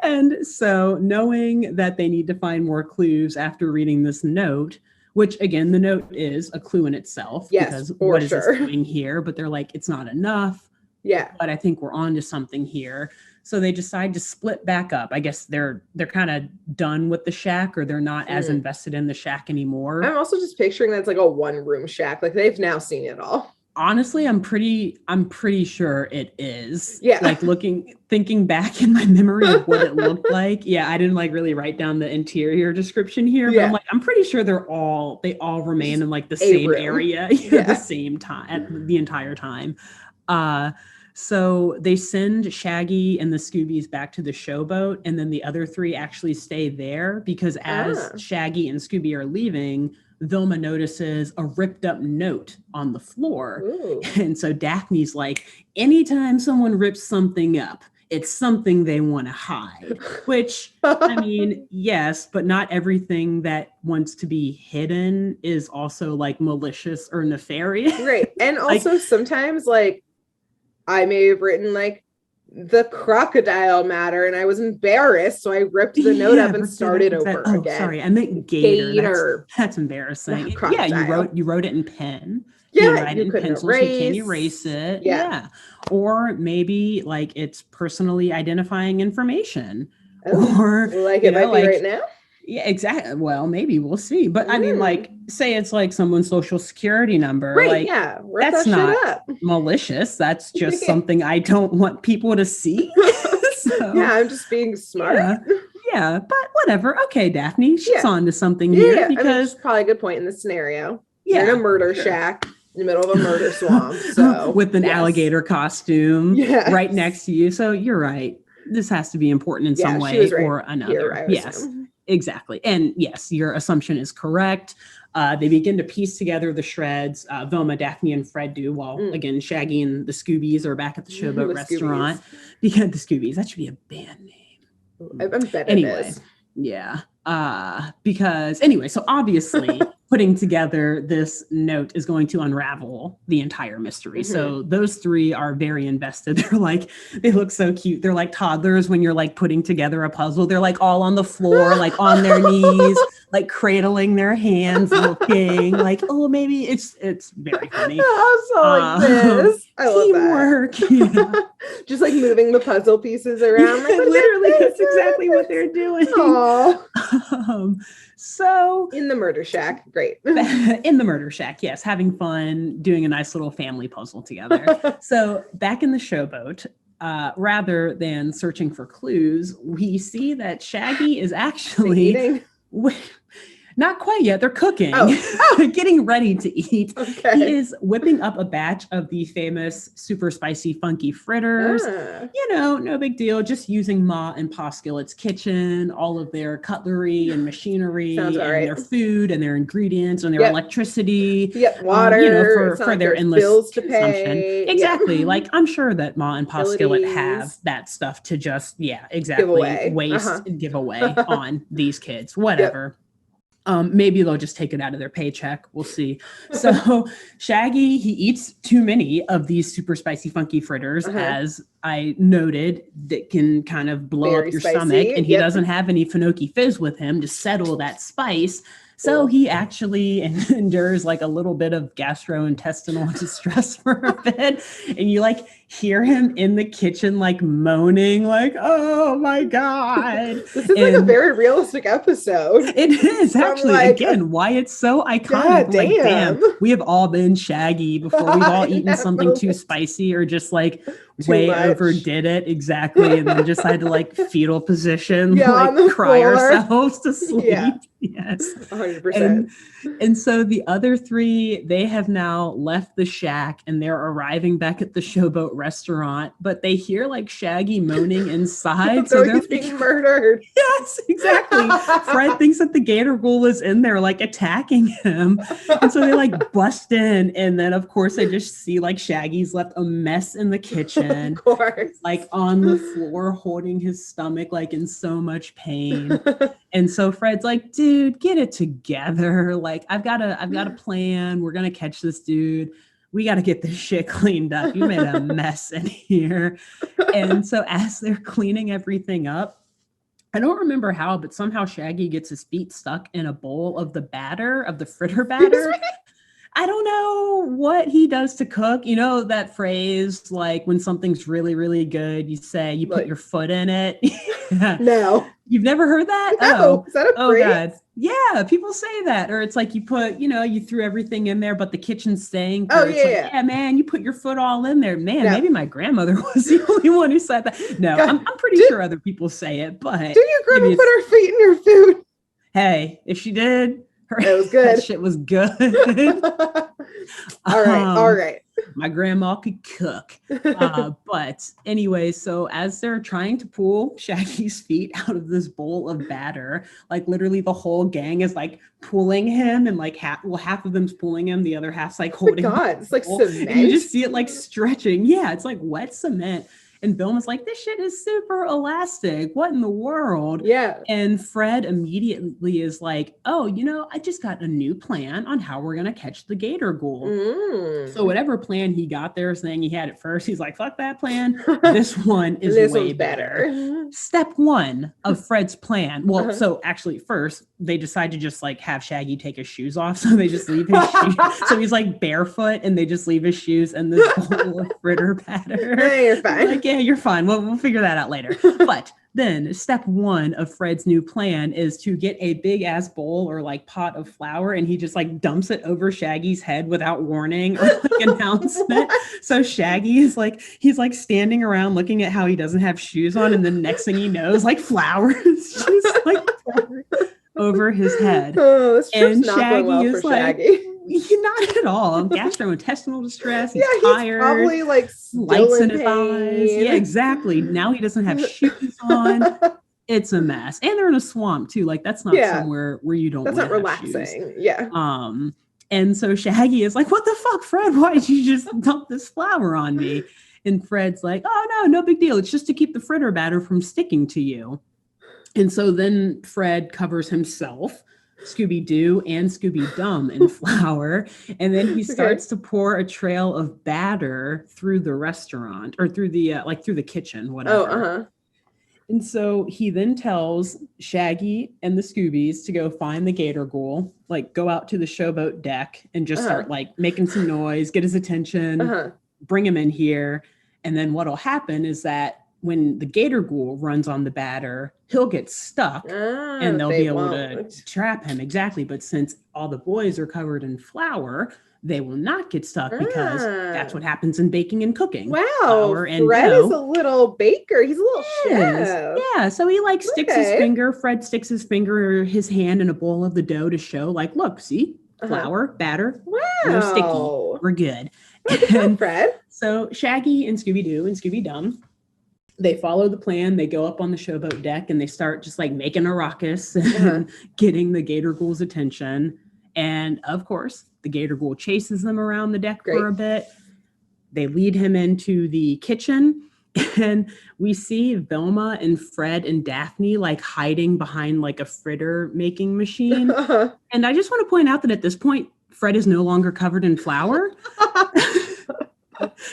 And so knowing that they need to find more clues after reading this note, which again, the note is a clue in itself. Yes, because for what is sure. this doing here? But they're like, it's not enough. Yeah. But I think we're on to something here. So they decide to split back up. I guess they're kind of done with the shack, or they're not as invested in the shack anymore. I'm also just picturing that's like a one-room shack. Like they've now seen it all. Honestly, I'm pretty sure it is. Yeah. Like thinking back in my memory of what it looked like. Yeah, I didn't like really write down the interior description here, but I'm pretty sure they all remain in like the same area at the same time, the entire time. So they send Shaggy and the Scoobies back to the showboat, and then the other three actually stay there because as Shaggy and Scooby are leaving, Vilma notices a ripped up note on the floor. Ooh. And so Daphne's like, anytime someone rips something up, it's something they want to hide, which I mean, yes, but not everything that wants to be hidden is also like malicious or nefarious. Right. And also sometimes like I may have written like the crocodile matter and I was embarrassed. So I ripped the note up and started over again. Sorry, I meant Gator. That's embarrassing. Yeah, you wrote it in pen. Yeah, you write it in pencil, so you can't erase it. Yeah. Or maybe like it's personally identifying information. Or like it might be right now. Yeah, exactly. Well, maybe we'll see. But I mean, like, say it's like someoone's social security number. Right, like, yeah. That's not malicious. That's just something I don't want people to see. So, yeah, I'm just being smart. Yeah, but whatever. Okay, Daphne, she's on to something here. Because I mean, it's probably a good point in the scenario. You're in a murder shack in the middle of a murder swamp. So with an alligator costume right next to you. So you're right. This has to be important in some way or another. Yes. Exactly. And yes, your assumption is correct. They begin to piece together the shreds. Velma, Daphne, and Fred do, while again, Shaggy and the Scoobies are back at the Showboat restaurant. Because the Scoobies, that should be a band name. I bet anyway, it is. Yeah. So obviously putting together this note is going to unravel the entire mystery. So those three are very invested. They're like, they look so cute. They're like toddlers when you're like putting together a puzzle. They're like all on the floor, like on their knees, like cradling their hands, looking like, oh, maybe it's very funny. Also like this. I love teamwork. That. Yeah. Just like moving the puzzle pieces around. Like, literally, that's exactly what they're doing. So in the murder shack, great. In the murder shack, yes, having fun, doing a nice little family puzzle together. So back in the showboat, rather than searching for clues, we see that Shaggy is actually not quite yet. They're cooking, getting ready to eat. Okay. He is whipping up a batch of the famous super spicy funky fritters. No big deal. Just using Ma and Pa Skillet's kitchen, all of their cutlery and machinery and their food and their ingredients and their electricity. Water. For their endless bills to pay. Exactly. Like I'm sure that Ma and Pa Skillet have that stuff to just, give away on these kids. Whatever. Maybe they'll just take it out of their paycheck. We'll see. So Shaggy, he eats too many of these super spicy, funky fritters, as I noted, that can kind of blow up your stomach. And he doesn't have any Fenokee Fizz with him to settle that spice. So he actually endures like a little bit of gastrointestinal distress for a bit. And you like hear him in the kitchen, like moaning, like, oh my God. This is like a very realistic episode. It is actually, again, why it's so iconic. God, damn. We have all been Shaggy before. We've all eaten something too spicy or just like overdid it. Exactly. And then just had to like fetal position, like cry floor. ourselves to sleep. Yeah. Yes. 100%. And so the other three, they have now left the shack and they're arriving back at the Showboat restaurant, but they hear like Shaggy moaning inside. So they're being murdered. Yes, exactly. Fred thinks that the Gator Ghoul is in there like attacking him. And so they like bust in. And then of course I just see like Shaggy's left a mess in the kitchen. Of course. Like on the floor holding his stomach like in so much pain. And so Fred's like, dude, get it together. Like, I've got a plan. We're going to catch this dude. We got to get this shit cleaned up. You made a mess in here. And so as they're cleaning everything up, I don't remember how, but somehow Shaggy gets his feet stuck in a bowl of the fritter batter. I don't know what he does to cook. You know that phrase, like when something's really, really good, you say you put your foot in it. No. You've never heard that? No. Is that a phrase? God. Yeah, people say that. Or it's like you put, you threw everything in there, but the kitchen's staying. Oh, yeah. Like, yeah, man, you put your foot all in there. Man, maybe my grandmother was the only one who said that. No, I'm pretty sure other people say it, but. Did your grandma put her feet in your food? Hey, if she did. It was good. That shit was good. All right. My grandma could cook. But anyway, so as they're trying to pull Shaggy's feet out of this bowl of batter, like literally the whole gang is like pulling him and like half of them's pulling him. The other half's like holding him. God, it's like cement. And you just see it like stretching. Yeah, it's like wet cement. And Vilma's like, this shit is super elastic. What in the world? Yeah. And Fred immediately is like, oh, I just got a new plan on how we're going to catch the Gator Ghoul. So whatever plan he got there, saying he had it first, he's like, fuck that plan. This one is way better. Step one of Fred's plan. Well, so actually first they decide to just like have Shaggy take his shoes off. So they just leave his shoes. So he's like barefoot and they just leave his shoes in this bowl of fritter batter. Hey, you're fine. Like, yeah, you're fine. We'll figure that out later. But then step one of Fred's new plan is to get a big ass bowl or like pot of flour and he just like dumps it over Shaggy's head without warning or like announcement. So Shaggy is like, he's like standing around looking at how he doesn't have shoes on. And the next thing he knows, like flour is just like over his head. Oh, this trip's not going well for Shaggy. Not at all. Gastrointestinal distress. He's tired. He's probably like lights in his eyes. Yeah, exactly. Now he doesn't have shoes on. It's a mess. And they're in a swamp too. Like that's not somewhere where you don't. That's not relaxing. Shoes. Yeah. And so Shaggy is like, "What the fuck, Fred? Why did you just dump this flour on me?" And Fred's like, "Oh no big deal. It's just to keep the fritter batter from sticking to you." And so then Fred covers himself, Scooby-Doo and Scooby-Dum in flour. And then he starts to pour a trail of batter through the restaurant or through the through the kitchen, whatever. And so he then tells Shaggy and the Scoobies to go find the Gator Ghoul, like go out to the Showboat deck and just start like making some noise, get his attention, bring him in here. And then what'll happen is that when the Gator Ghoul runs on the batter, he'll get stuck and they'll be able to trap him. Exactly. But since all the boys are covered in flour, they will not get stuck because that's what happens in baking and cooking. Wow. Fred is a little baker. He's a little chef. Yeah. So he like sticks his finger. Fred sticks his finger or his hand in a bowl of the dough to show like, look, see, flour, batter. Wow. No sticky. We're good. And Fred. So Shaggy and Scooby-Doo and Scooby-Dum, they follow the plan. They go up on the Showboat deck and they start just like making a ruckus and getting the Gator Ghoul's attention. And of course, the Gator Ghoul chases them around the deck for a bit. They lead him into the kitchen and we see Velma and Fred and Daphne like hiding behind like a fritter making machine. And I just want to point out that at this point, Fred is no longer covered in flour.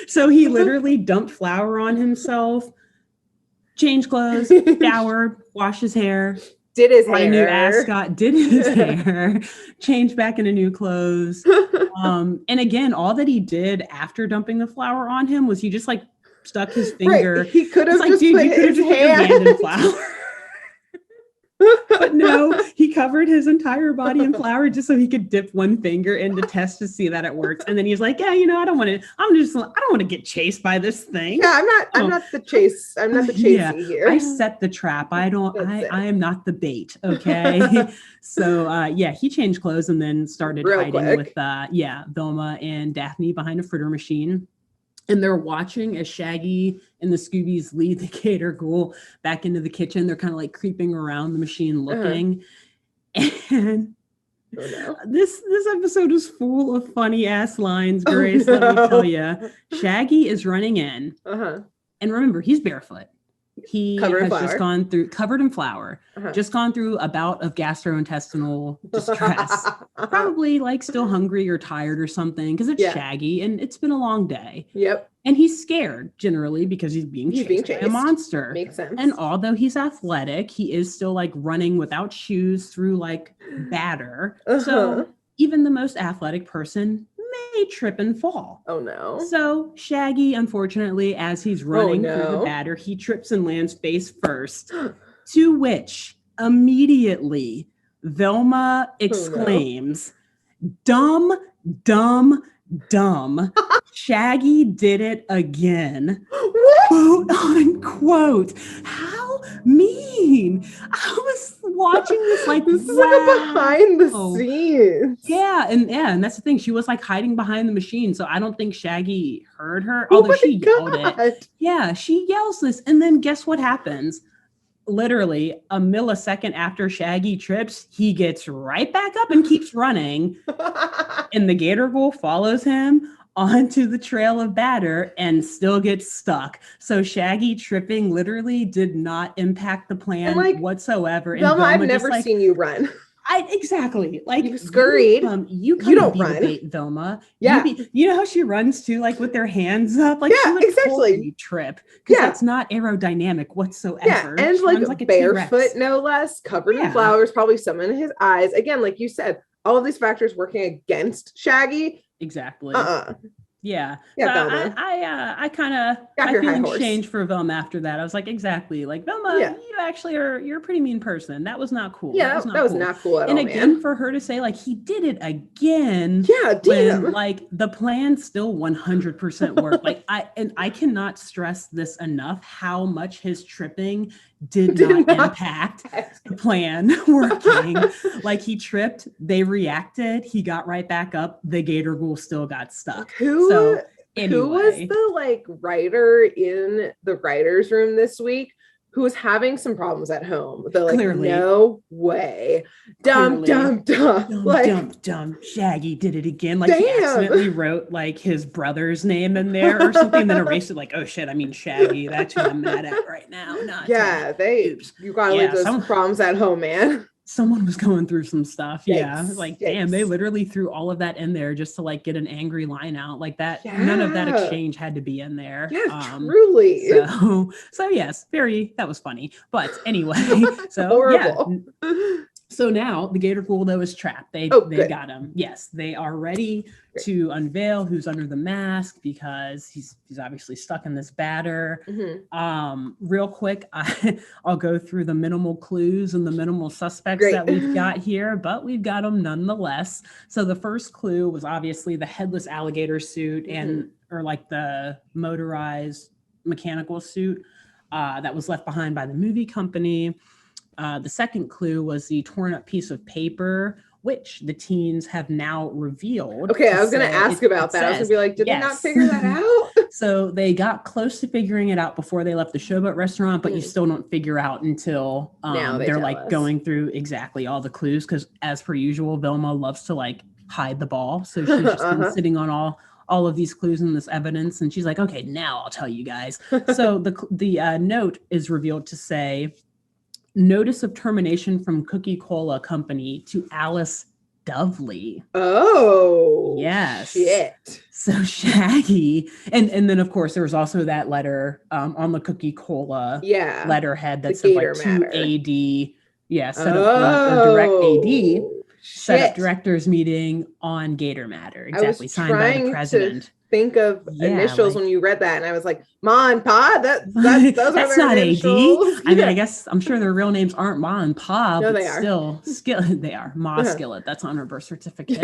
So he literally dumped flour on himself, changed clothes, showered, washed his hair, did his hair, a new ascot, did his hair, changed back into new clothes. And again, all that he did after dumping the flour on him was he just like stuck his finger. He could have just put his hand in flour. But no, he he covered his entire body in flour just so he could dip one finger in to test to see that it works. And then he's like, yeah, I don't want to get chased by this thing. Yeah, I'm not the chase. I'm not the chasey here. I set the trap. I am not the bait. Okay. So he changed clothes and then started hiding with Velma and Daphne behind a fritter machine. And they're watching as Shaggy and the Scoobies lead the Gator Ghoul back into the kitchen. They're kind of like creeping around the machine looking. And this episode is full of funny ass lines, Grace. Let me tell you. Shaggy is running in. And remember, he's barefoot. He has just gone through, covered in flour, just gone through a bout of gastrointestinal distress. Probably like still hungry or tired or something because it's Shaggy and it's been a long day. Yep. And he's scared generally because he's being chased by a monster. Makes sense. And although he's athletic, he is still like running without shoes through like batter. So even the most athletic person may trip and fall. Oh no. So Shaggy, unfortunately, as he's running through the batter, he trips and lands face first, to which immediately Velma exclaims, dumb, dumb, dumb. Shaggy did it again. What? Quote unquote. How mean. I was watching this like, this is like a behind the scenes. Yeah, and that's the thing. She was like hiding behind the machine, so I don't think Shaggy heard her, although she yelled it. Yeah, she yells this, and then guess what happens? Literally a millisecond after Shaggy trips, he gets right back up and keeps running, and the Gator Ghoul follows him onto the trail of batter and still gets stuck. So Shaggy tripping literally did not impact the plan whatsoever. And Velma, I've never seen you run. Exactly. Like you scurried. You don't run. Bait, Velma. Yeah. You know how she runs too, like with their hands up? Like yeah, exactly. You trip. Because that's not aerodynamic whatsoever. Yeah, and like barefoot, no less, covered in flowers, probably some in his eyes. Again, like you said, all of these factors working against Shaggy. Exactly. Yeah. So I kind of feeling changed for Velma after that. I was like, exactly. Like Velma, you actually you're a pretty mean person. That was not cool. Yeah, that was not cool at all. And again, for her to say like he did it again. Yeah, damn. When, like the plan still 100% worked. Like I cannot stress this enough how much his tripping did not impact the plan working. Like he tripped, they reacted, he got right back up, the Gator Ghoul still got stuck. Who was the writer in the writer's room this week who was having some problems at home? They're like, clearly. No way. Dumb. Shaggy did it again. Like he accidentally wrote like his brother's name in there or something, then erased it like, oh shit, I mean Shaggy. That's who I'm mad at right now. You gotta leave those problems at home, man. Someone was going through some stuff. Damn, they literally threw all of that in there just to like get an angry line out like that. Yeah. None of that exchange had to be in there. Yeah, truly. So yes, that was funny. But anyway, so horrible. So now the Gator Ghoul though is trapped. They got him. Yes, they are ready to unveil who's under the mask because he's obviously stuck in this batter. Real quick, I'll go through the minimal clues and the minimal suspects that we've got here, but we've got them nonetheless. So the first clue was obviously the headless alligator suit or like the motorized mechanical suit that was left behind by the movie company. The second clue was the torn up piece of paper, which the teens have now revealed. Okay, I was going to ask about that. I was going to be like, did they not figure that out? So they got close to figuring it out before they left the Showboat restaurant, but you still don't figure out until they're like going through exactly all the clues. Because as per usual, Velma loves to like hide the ball. So she's just been sitting on all of these clues and this evidence. And she's like, okay, now I'll tell you guys. So the note is revealed to say, notice of termination from Coca-Cola Company to Alice Dovely. Oh, yes. Shit. So Shaggy, and then of course there was also that letter on the Coca-Cola letterhead that said like to AD. Yeah, set up a direct AD. Set up directors meeting on Gator Matter. Exactly, signed by the president. think of initials when you read that, and I was like, Ma and Pa. Those that's not initials. AD. I mean, I guess I'm sure their real names aren't Ma and Pa, no, but still, Skillet. They are Ma Skillet. That's on her birth certificate.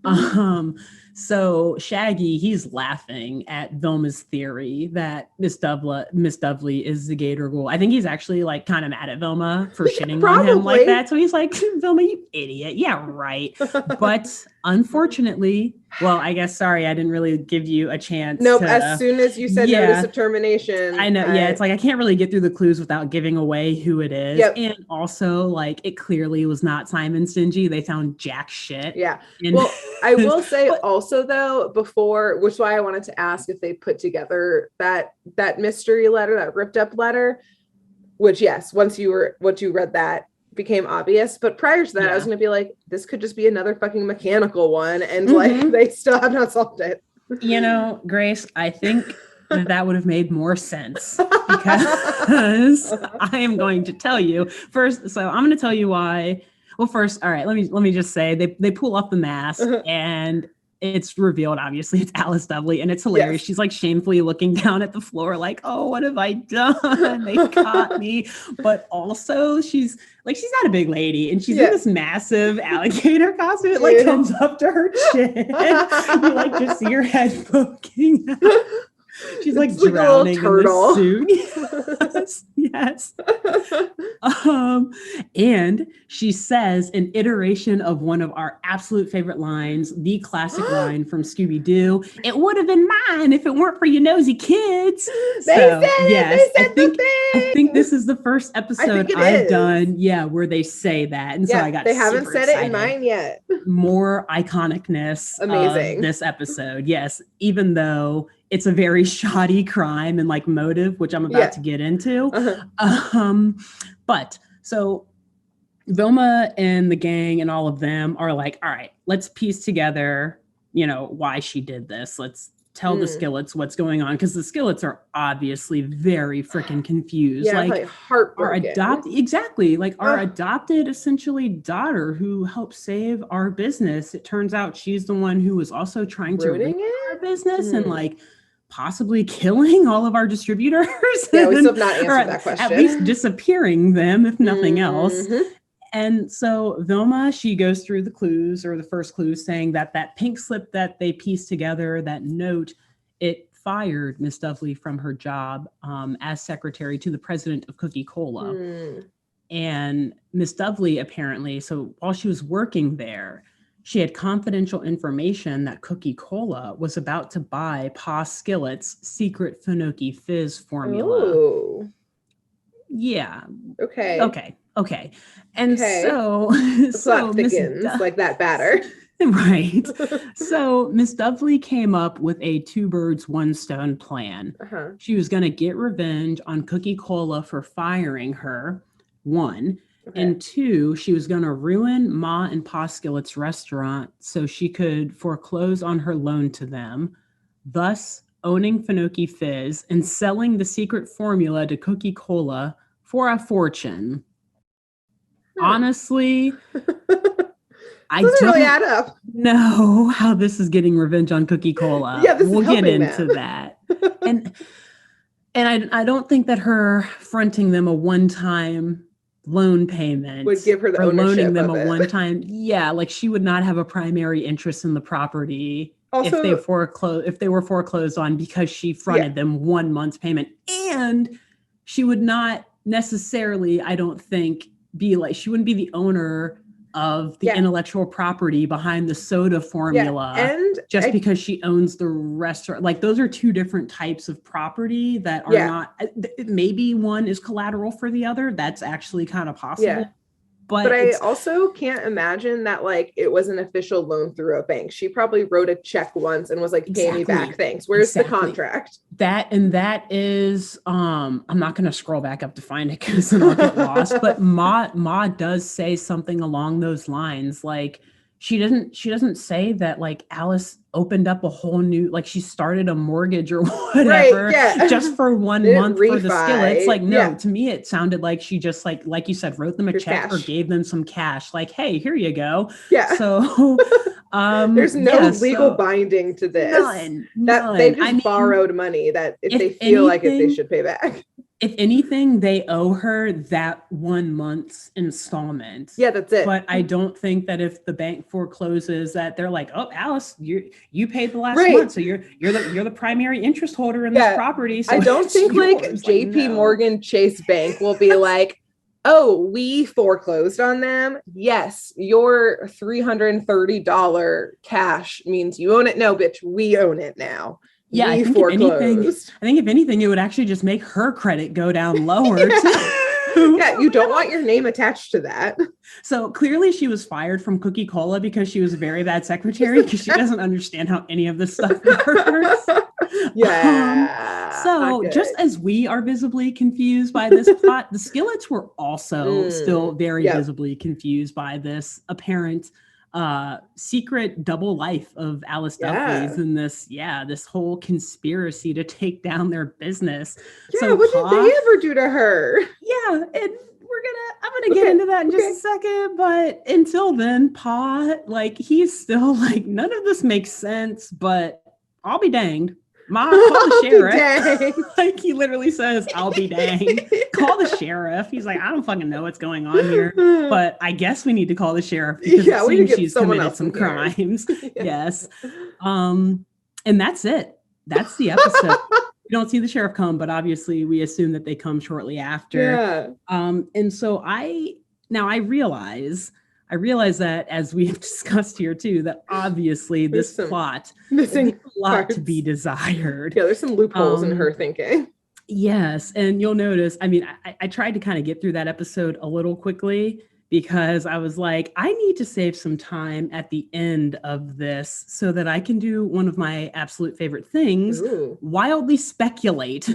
Yeah. So Shaggy, he's laughing at Vilma's theory that Miss Dudley is the Gator Ghoul. I think he's actually like kind of mad at Vilma for shitting on him like that. So he's like, Vilma, you idiot. Yeah, right. But unfortunately, well, I guess, sorry, I didn't really give you a chance. Nope. As soon as you said notice of termination. I know. Yeah. It's like, I can't really get through the clues without giving away who it is. Yep. And also, like, it clearly was not Simon Stingy. They found jack shit. Yeah. Well, I will say also, though, before, which is why I wanted to ask if they put together that mystery letter, that ripped up letter, which, yes, once you read that, became obvious. But prior to that, I was going to be like, this could just be another fucking mechanical one, and like they still have not solved it. You know, Grace, I think that would have made more sense, because I am going to tell you first. So I'm going to tell you why. Well, first, all right, let me just say they pull off the mask and it's revealed, obviously, it's Alice Dudley, and it's hilarious. Yes. She's like shamefully looking down at the floor like, oh, what have I done? They caught me. But also she's not a big lady, and she's in this massive alligator costume. It like comes up to her chin. You like just see her head poking out. She's like drowning in the suit. Yes. And she says an iteration of one of our absolute favorite lines, the classic line from Scooby-Doo. It would have been mine if it weren't for you nosy kids. I think this is the first episode I've done, where they say that. And so I got they haven't said it in mine yet. More iconicness. Amazing. Of this episode. Yes. Even though it's a very shoddy crime and like motive, which I'm about to get into. But so Vilma and the gang and all of them are like, all right, let's piece together, why she did this. Let's tell the Skillets what's going on, because the Skillets are obviously very freaking confused. Yeah, like heartbroken. Our adopted essentially daughter who helped save our business. It turns out she's the one who was also trying to ruin our business and like possibly killing all of our distributors. Yeah, we still have not answered that question. At least disappearing them, if nothing else. And so Vilma, she goes through the clues, or the first clue, saying that pink slip that they pieced together, that note, it fired Miss Dudley from her job as secretary to the president of Cookie-Cola. And Miss Dudley, apparently, so while she was working there, she had confidential information that Cookie-Cola was about to buy Pa Skillet's secret Fenokee Fizz formula. Ooh. Yeah. Okay. And so plot thickens like that batter. Right. So Miss Dudley came up with a 2 birds, 1 stone plan. She was going to get revenge on Cookie-Cola for firing her, 1. And 2, she was going to ruin Ma and Pa Skillet's restaurant so she could foreclose on her loan to them, thus owning Fenokee Fizz and selling the secret formula to Cookie-Cola for a fortune. Honestly, I don't really add up. know how this is getting revenge on Cookie-Cola. Yeah, we'll get into that. And I don't think that her fronting them a one-time loan payment would give her the or ownership loaning them of a one-time. Yeah, like she would not have a primary interest in the property also, if they were foreclosed on because she fronted them 1 month's payment. And she would not necessarily, I don't think, she wouldn't be the owner of the intellectual property behind the soda formula and because she owns the restaurant. Like those are 2 different types of property that are not, maybe one is collateral for the other. That's actually kind of possible. But I also can't imagine that like it was an official loan through a bank. She probably wrote a check once and was like, pay me back. Thanks. Where's the contract? That is, I'm not going to scroll back up to find it because then I'll get lost. But Ma does say something along those lines. Like she doesn't say that like Alice opened up a whole new, like she started a mortgage or whatever just for 1 month for the Skillets. Like, no, to me, it sounded like she just like you said, wrote them a check or gave them some cash. Like, hey, here you go. Yeah. So, There's no legal binding to this. None. That they just borrowed money that if they feel like it, they should pay back. If anything, they owe her that 1 month's installment. Yeah, that's it. But I don't think that if the bank forecloses, that they're like, oh, Alice, you paid the last month, so you're the primary interest holder in this property. So I don't think like JP Morgan Chase Bank will be like, oh, we foreclosed on them. Yes, your $330 cash means you own it. No, bitch, we own it now. Yeah, I think if anything, it would actually just make her credit go down lower. Yeah, you don't want your name attached to that. So clearly she was fired from Cookie Cola because she was a very bad secretary because she doesn't understand how any of this stuff works. Yeah. So just as we are visibly confused by this plot, the Skillets were also still very visibly confused by this apparent secret double life of Alice Duffy's and this whole conspiracy to take down their business. Yeah, so what did they ever do to her? Yeah, and I'm gonna get into that in just a second, but until then, Pa, like, he's still like, none of this makes sense, but I'll be danged. Ma, call the sheriff. Like, he literally says, I'll be danged. Call the sheriff. He's like, I don't fucking know what's going on here, but I guess we need to call the sheriff because it seems she's committed some crimes. Yes. And that's it. That's the episode. We don't see the sheriff come, but obviously we assume that they come shortly after. Yeah. And so I realize that, as we have discussed here too, that obviously this plot missing a lot to be desired. Yeah, there's some loopholes in her thinking. Yes, and you'll notice, I mean, I tried to kind of get through that episode a little quickly because I was like, I need to save some time at the end of this so that I can do one of my absolute favorite things, wildly speculate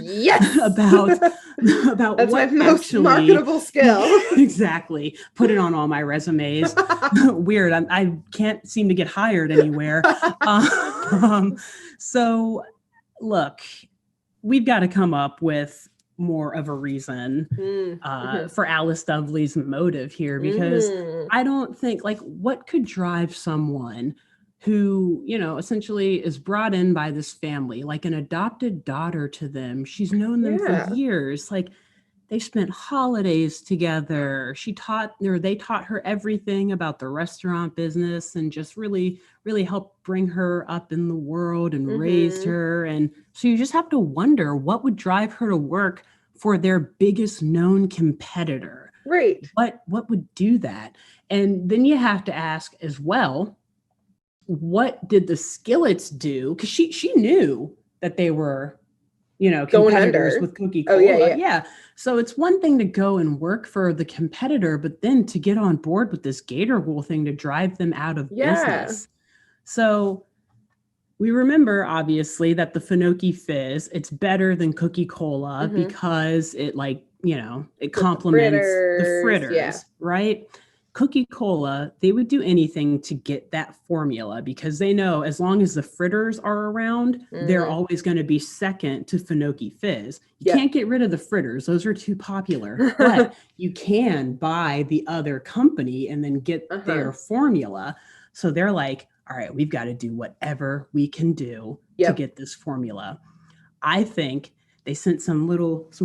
about that's my most marketable skill. Exactly. Put it on all my resumes. Weird. I can't seem to get hired anywhere. So look, we've got to come up with more of a reason for Alice Dudley's motive here, because I don't think, like, what could drive someone who, you know, essentially is brought in by this family, like an adopted daughter to them. She's known them for years. Like, they spent holidays together. They taught her everything about the restaurant business and just really, really helped bring her up in the world and raised her. And so you just have to wonder what would drive her to work for their biggest known competitor. Right. What would do that? And then you have to ask as well, what did the Skillets do? Because she knew that they were, you know, competitors with Cookie Cola. Yeah. So it's one thing to go and work for the competitor, but then to get on board with this Gator Ghoul thing to drive them out of business. So we remember, obviously, that the Fenokee Fizz, it's better than Cookie Cola because it, like, you know, it complements the fritters, right? Cookie Cola, they would do anything to get that formula because they know as long as the fritters are around, they're always going to be second to Fenokee Fizz. You can't get rid of the fritters. Those are too popular, but you can buy the other company and then get their formula. So they're like, all right, we've got to do whatever we can do to get this formula. I think they sent some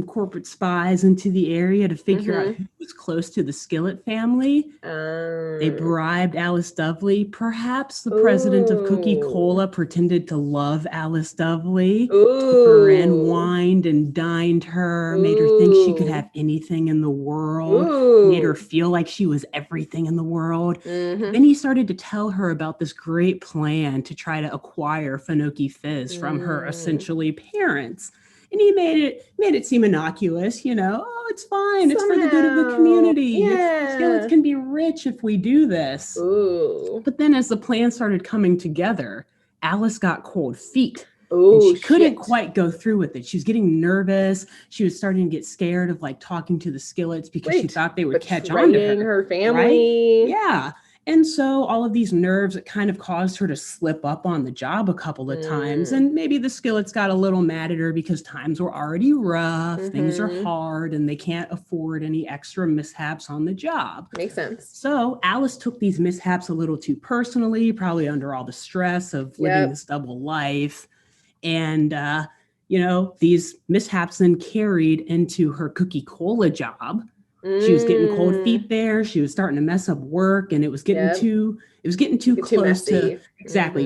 corporate spies into the area to figure out who was close to the Skillet family. They bribed Alice Dudley. Perhaps the president of Cookie Cola pretended to love Alice Dudley, took her in, wined and dined her, made her think she could have anything in the world, made her feel like she was everything in the world. Then he started to tell her about this great plan to try to acquire Fenokee Fizz from her essentially parents. And he made it seem innocuous, you know. Oh, it's fine. It's for the good of the community. Skillets can be rich if we do this. But then as the plan started coming together, Alice got cold feet. And she couldn't quite go through with it. She was getting nervous. She was starting to get scared of, like, talking to the Skillets because she thought they would catch on to her. Her family. Right? Yeah. And so all of these nerves, it kind of caused her to slip up on the job a couple of times. And maybe the skillets got a little mad at her because times were already rough, things are hard, and they can't afford any extra mishaps on the job. Makes sense. So Alice took these mishaps a little too personally, probably under all the stress of living this double life. And, these mishaps then carried into her cookie cola job. She was getting cold feet there. She was starting to mess up work, and it was getting too close to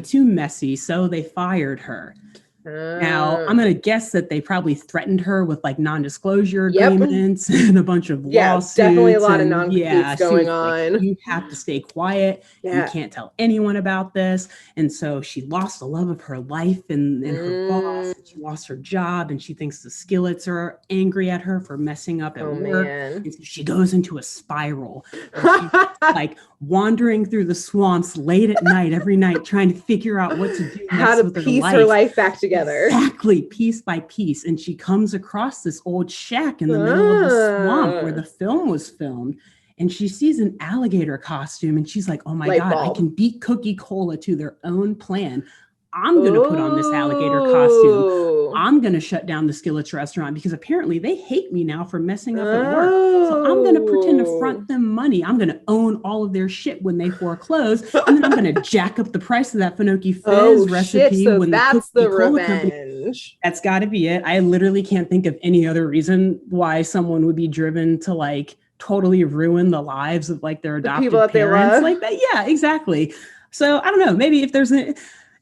too messy. So they fired her. Now, I'm going to guess that they probably threatened her with like non-disclosure agreements and a bunch of lawsuits. Definitely a lot of non-competes going on. Like, you have to stay quiet. You can't tell anyone about this. And so she lost the love of her life and her boss. She lost her job, and she thinks the skillets are angry at her for messing up at work. And so she goes into a spiral. She's like wandering through the swamps late at night, every night, trying to figure out what to do. How to piece her life back together. Exactly, piece by piece. And she comes across this old shack in the middle of the swamp where the film was filmed. And she sees an alligator costume, and she's like, oh my God, I can beat Cookie Cola to their own plan. I'm going to put on this alligator costume. I'm going to shut down the Skillets restaurant because apparently they hate me now for messing up at work. So I'm going to pretend to front them money. I'm going to own all of their shit when they foreclose. And then I'm going to jack up the price of that Fenokee Fizz recipe. So when that's the the revenge. That's got to be it. I literally can't think of any other reason why someone would be driven to like totally ruin the lives of like their adopted parents like that. Yeah, exactly. So I don't know. Maybe if there's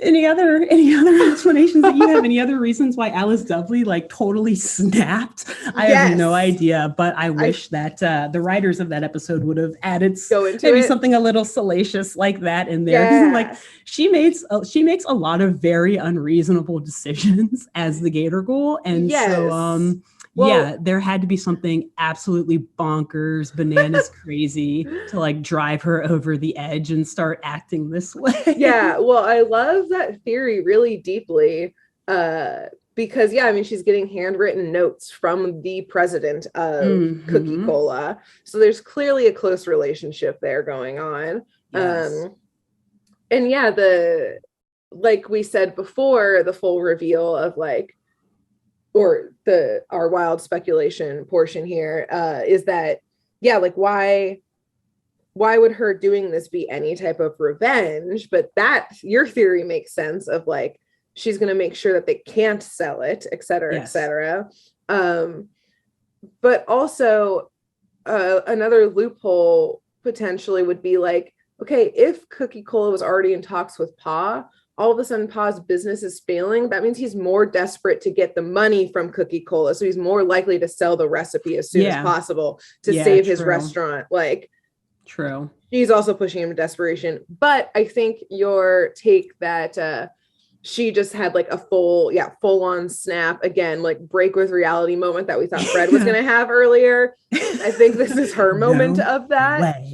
any other explanations that you have, any other reasons why Alice Dudley like totally snapped? I have no idea, but I wish that the writers of that episode would have added maybe something a little salacious like that in there. Like she makes a lot of very unreasonable decisions as the Gator Ghoul, and so there had to be something absolutely bonkers, bananas crazy to like drive her over the edge and start acting this way. Yeah, well, I love that theory really deeply because, she's getting handwritten notes from the president of Cookie Cola. So there's clearly a close relationship there going on. Yes. Like we said before, the full reveal of like, or our wild speculation portion here is that, why would her doing this be any type of revenge? But that your theory makes sense of like, she's going to make sure that they can't sell it, et cetera, et cetera. But also another loophole potentially would be like, okay, if Cookie Cola was already in talks with Pa, all of a sudden Pa's business is failing, that means he's more desperate to get the money from Cookie Cola. So he's more likely to sell the recipe as soon as possible to save his restaurant. Like, true. She's also pushing him to desperation. But I think your take that she just had like a full on snap again, like break with reality moment that we thought Fred was going to have earlier. I think this is her moment of that.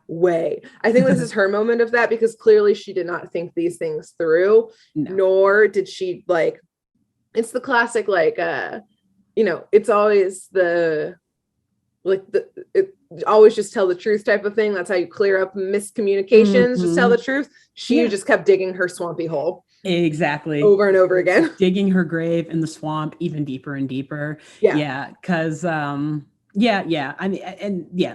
Way. I think this is her moment of that because clearly she did not think these things through, nor did she like, it's the classic, like, it's always always just tell the truth type of thing. That's how you clear up miscommunications. Just tell the truth. She just kept digging her swampy hole. Exactly. Over and over again. Digging her grave in the swamp even deeper and deeper. Yeah. Because, I mean,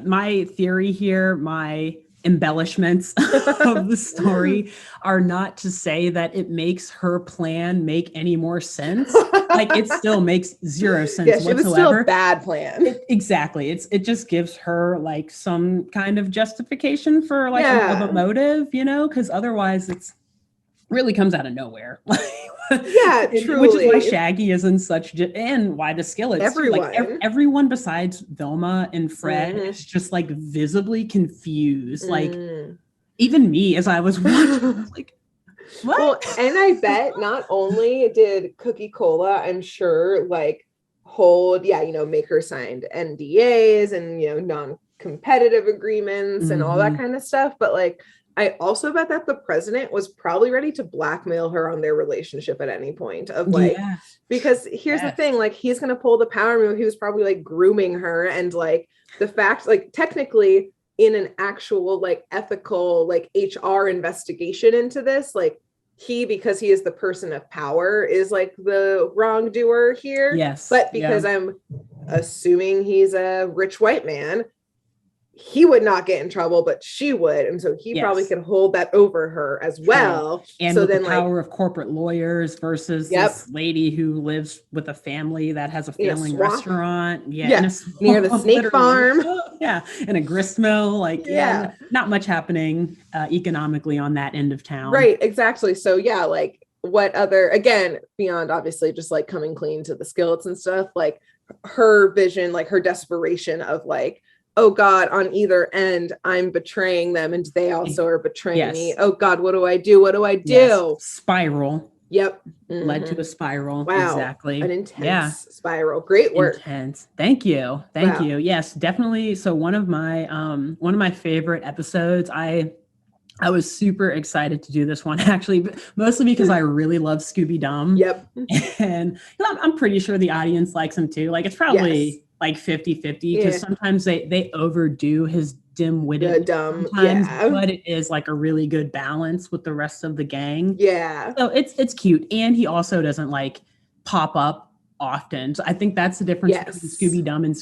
my theory here, my embellishments of the story are not to say that it makes her plan make any more sense. Like it still makes zero sense whatsoever. It was still a bad plan. Exactly. It just gives her like some kind of justification for like a motive, because otherwise it's really comes out of nowhere. Truly. Which is why Shaggy is in such and why the Skillets, everyone besides Velma and Fred is just like visibly confused. Like even me as I was watching, I was like, what? Well, and I bet not only did Cookie Cola, I'm sure, like hold, make her signed NDAs and non-competitive agreements and all that kind of stuff, but like I also bet that the president was probably ready to blackmail her on their relationship at any point of like, because here's the thing, like he's going to pull the power move. He was probably like grooming her. And like the fact, like technically in an actual like ethical like HR investigation into this, like because he is the person of power, is like the wrongdoer here. Yes. But because I'm assuming he's a rich white man, he would not get in trouble, but she would, and so he probably could hold that over her as well. And so with then the power of corporate lawyers versus this lady who lives with a family that has a failing restaurant, in a swamp, near the snake farm, in a grist mill, like not much happening economically on that end of town, right? Exactly. So like what other, again, beyond obviously just like coming clean to the skillets and stuff, like her vision, like her desperation of like, oh God, on either end, I'm betraying them and they also are betraying me. Oh God, what do I do? What do I do? Yes. Spiral. Yep. Led to a spiral. Wow. Exactly. An intense spiral. Great work. Intense. Thank you. Thank you. Yes, definitely. So one of my favorite episodes, I was super excited to do this one, actually, mostly because I really love Scooby-Doo. Yep. And I'm pretty sure the audience likes him too. Like it's probably like 50-50 because sometimes they overdo his dim-witted sometimes, but it is like a really good balance with the rest of the gang. Yeah. So it's cute. And he also doesn't like pop up often. So I think that's the difference between Scooby-Doo and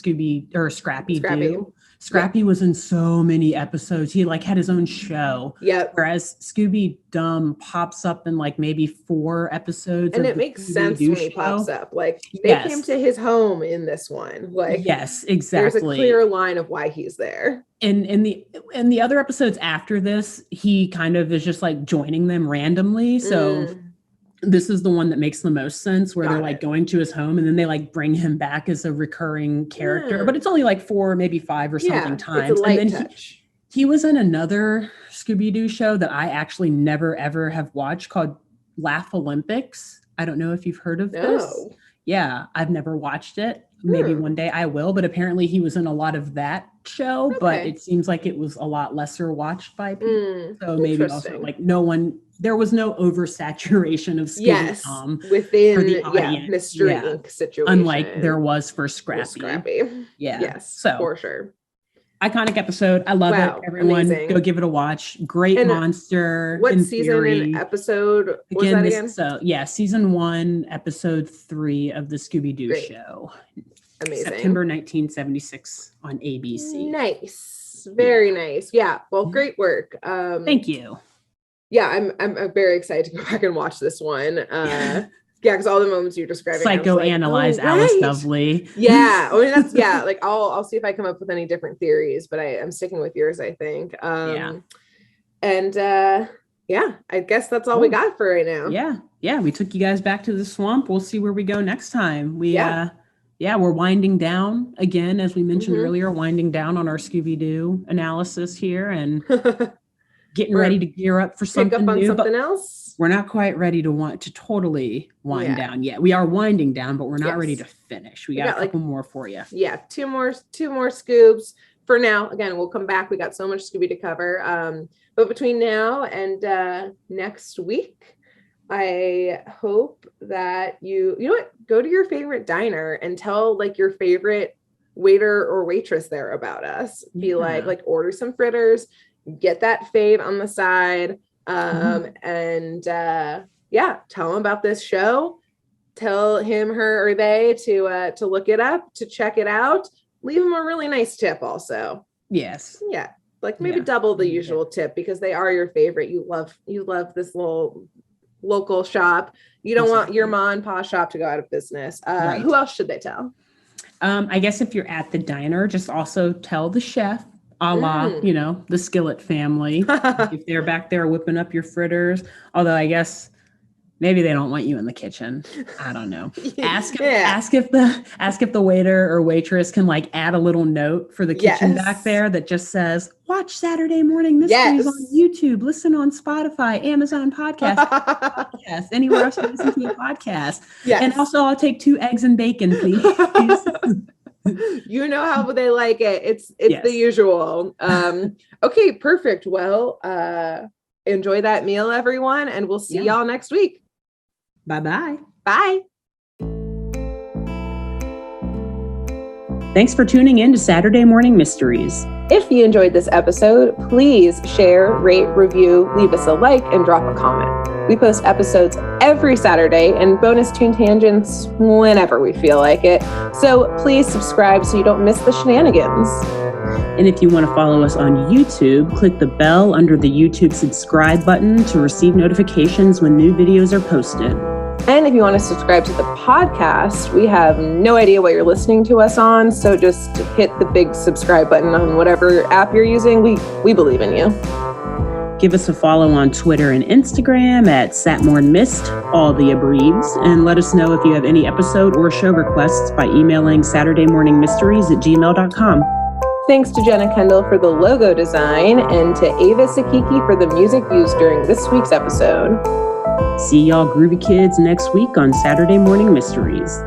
Scrappy-Doo. Scrappy was in so many episodes. He like had his own show. Yep. Whereas Scooby-Doo pops up in like maybe 4 episodes. And it makes sense when he pops up. Like they came to his home in this one. Like yes, exactly. There's a clear line of why he's there. And in the other episodes after this, he kind of is just like joining them randomly. So this is the one that makes the most sense, where they're like going to his home and then they like bring him back as a recurring character, but it's only like 4, maybe 5 or something times. It's a light and then touch. He was in another Scooby-Doo show that I actually never ever have watched called Laugh Olympics. I don't know if you've heard of this. Yeah, I've never watched it. Maybe one day I will, but apparently he was in a lot of that show, but it seems like it was a lot lesser watched by people. So maybe also like there was no oversaturation of Scooby-Doo within the Mystery Inc. situation. Unlike there was for Scrappy. Yeah. Yes, so for sure. Iconic episode. I love it. Everyone go give it a watch. Great monster. What season and episode was that again? So season 1, episode 3 of the Scooby-Doo show. Amazing. September 1976 on ABC. Nice. Very nice. Yeah. Well, great work. Thank you. Yeah, I'm very excited to go back and watch this one. Because all the moments you're describing, psychoanalyze Alice Dovely. Yeah, I mean that's like I'll see if I come up with any different theories, but I'm sticking with yours, I think. And I guess that's all we got for right now. Yeah, we took you guys back to the swamp. We'll see where we go next time. We're winding down again, as we mentioned earlier, winding down on our Scooby-Doo analysis here and getting ready to gear up for something new. Something else. We're not quite ready to totally wind down yet. We are winding down, but we're not ready to finish. We got a couple more for you. Yeah, two more Scoobs for now. Again, we'll come back. We got so much Scooby to cover. But between now and next week, I hope that you know what, go to your favorite diner and tell like your favorite waiter or waitress there about us. Be like order some fritters, get that fave on the side. And tell him about this show. Tell him, her, or they to look it up, to check it out. Leave them a really nice tip also. Yes. Yeah. Like maybe double the usual tip, because they are your favorite. You love this little local shop. You don't want your mom and pa shop to go out of business. Who else should they tell? I guess if you're at the diner, just also tell the chef, a la, the Skillet family, if they're back there whipping up your fritters. Although I guess maybe they don't want you in the kitchen. I don't know. Ask if the waiter or waitress can like add a little note for the kitchen back there that just says, "Watch Saturday Morning Mysteries on YouTube. Listen on Spotify, Amazon podcast, anywhere else you listen to a podcast." Yes. And also, I'll take 2 eggs and bacon, please. You know how they like it. It's the usual. Okay, perfect. Well, enjoy that meal, everyone, and we'll see y'all next week. Bye-bye. Bye. Thanks for tuning in to Saturday Morning Mysteries. If you enjoyed this episode, please share, rate, review, leave us a like, and drop a comment. We post episodes every Saturday and bonus tune tangents whenever we feel like it. So please subscribe so you don't miss the shenanigans. And if you want to follow us on YouTube, click the bell under the YouTube subscribe button to receive notifications when new videos are posted. And if you want to subscribe to the podcast, we have no idea what you're listening to us on, so just hit the big subscribe button on whatever app you're using. We believe in you. Give us a follow on Twitter and Instagram at SatmornMist, all the abreves, and let us know if you have any episode or show requests by emailing SaturdayMorningMysteries@gmail.com. Thanks to Jenna Kendall for the logo design and to Ava Sakiki for the music used during this week's episode. See y'all groovy kids next week on Saturday Morning Mysteries.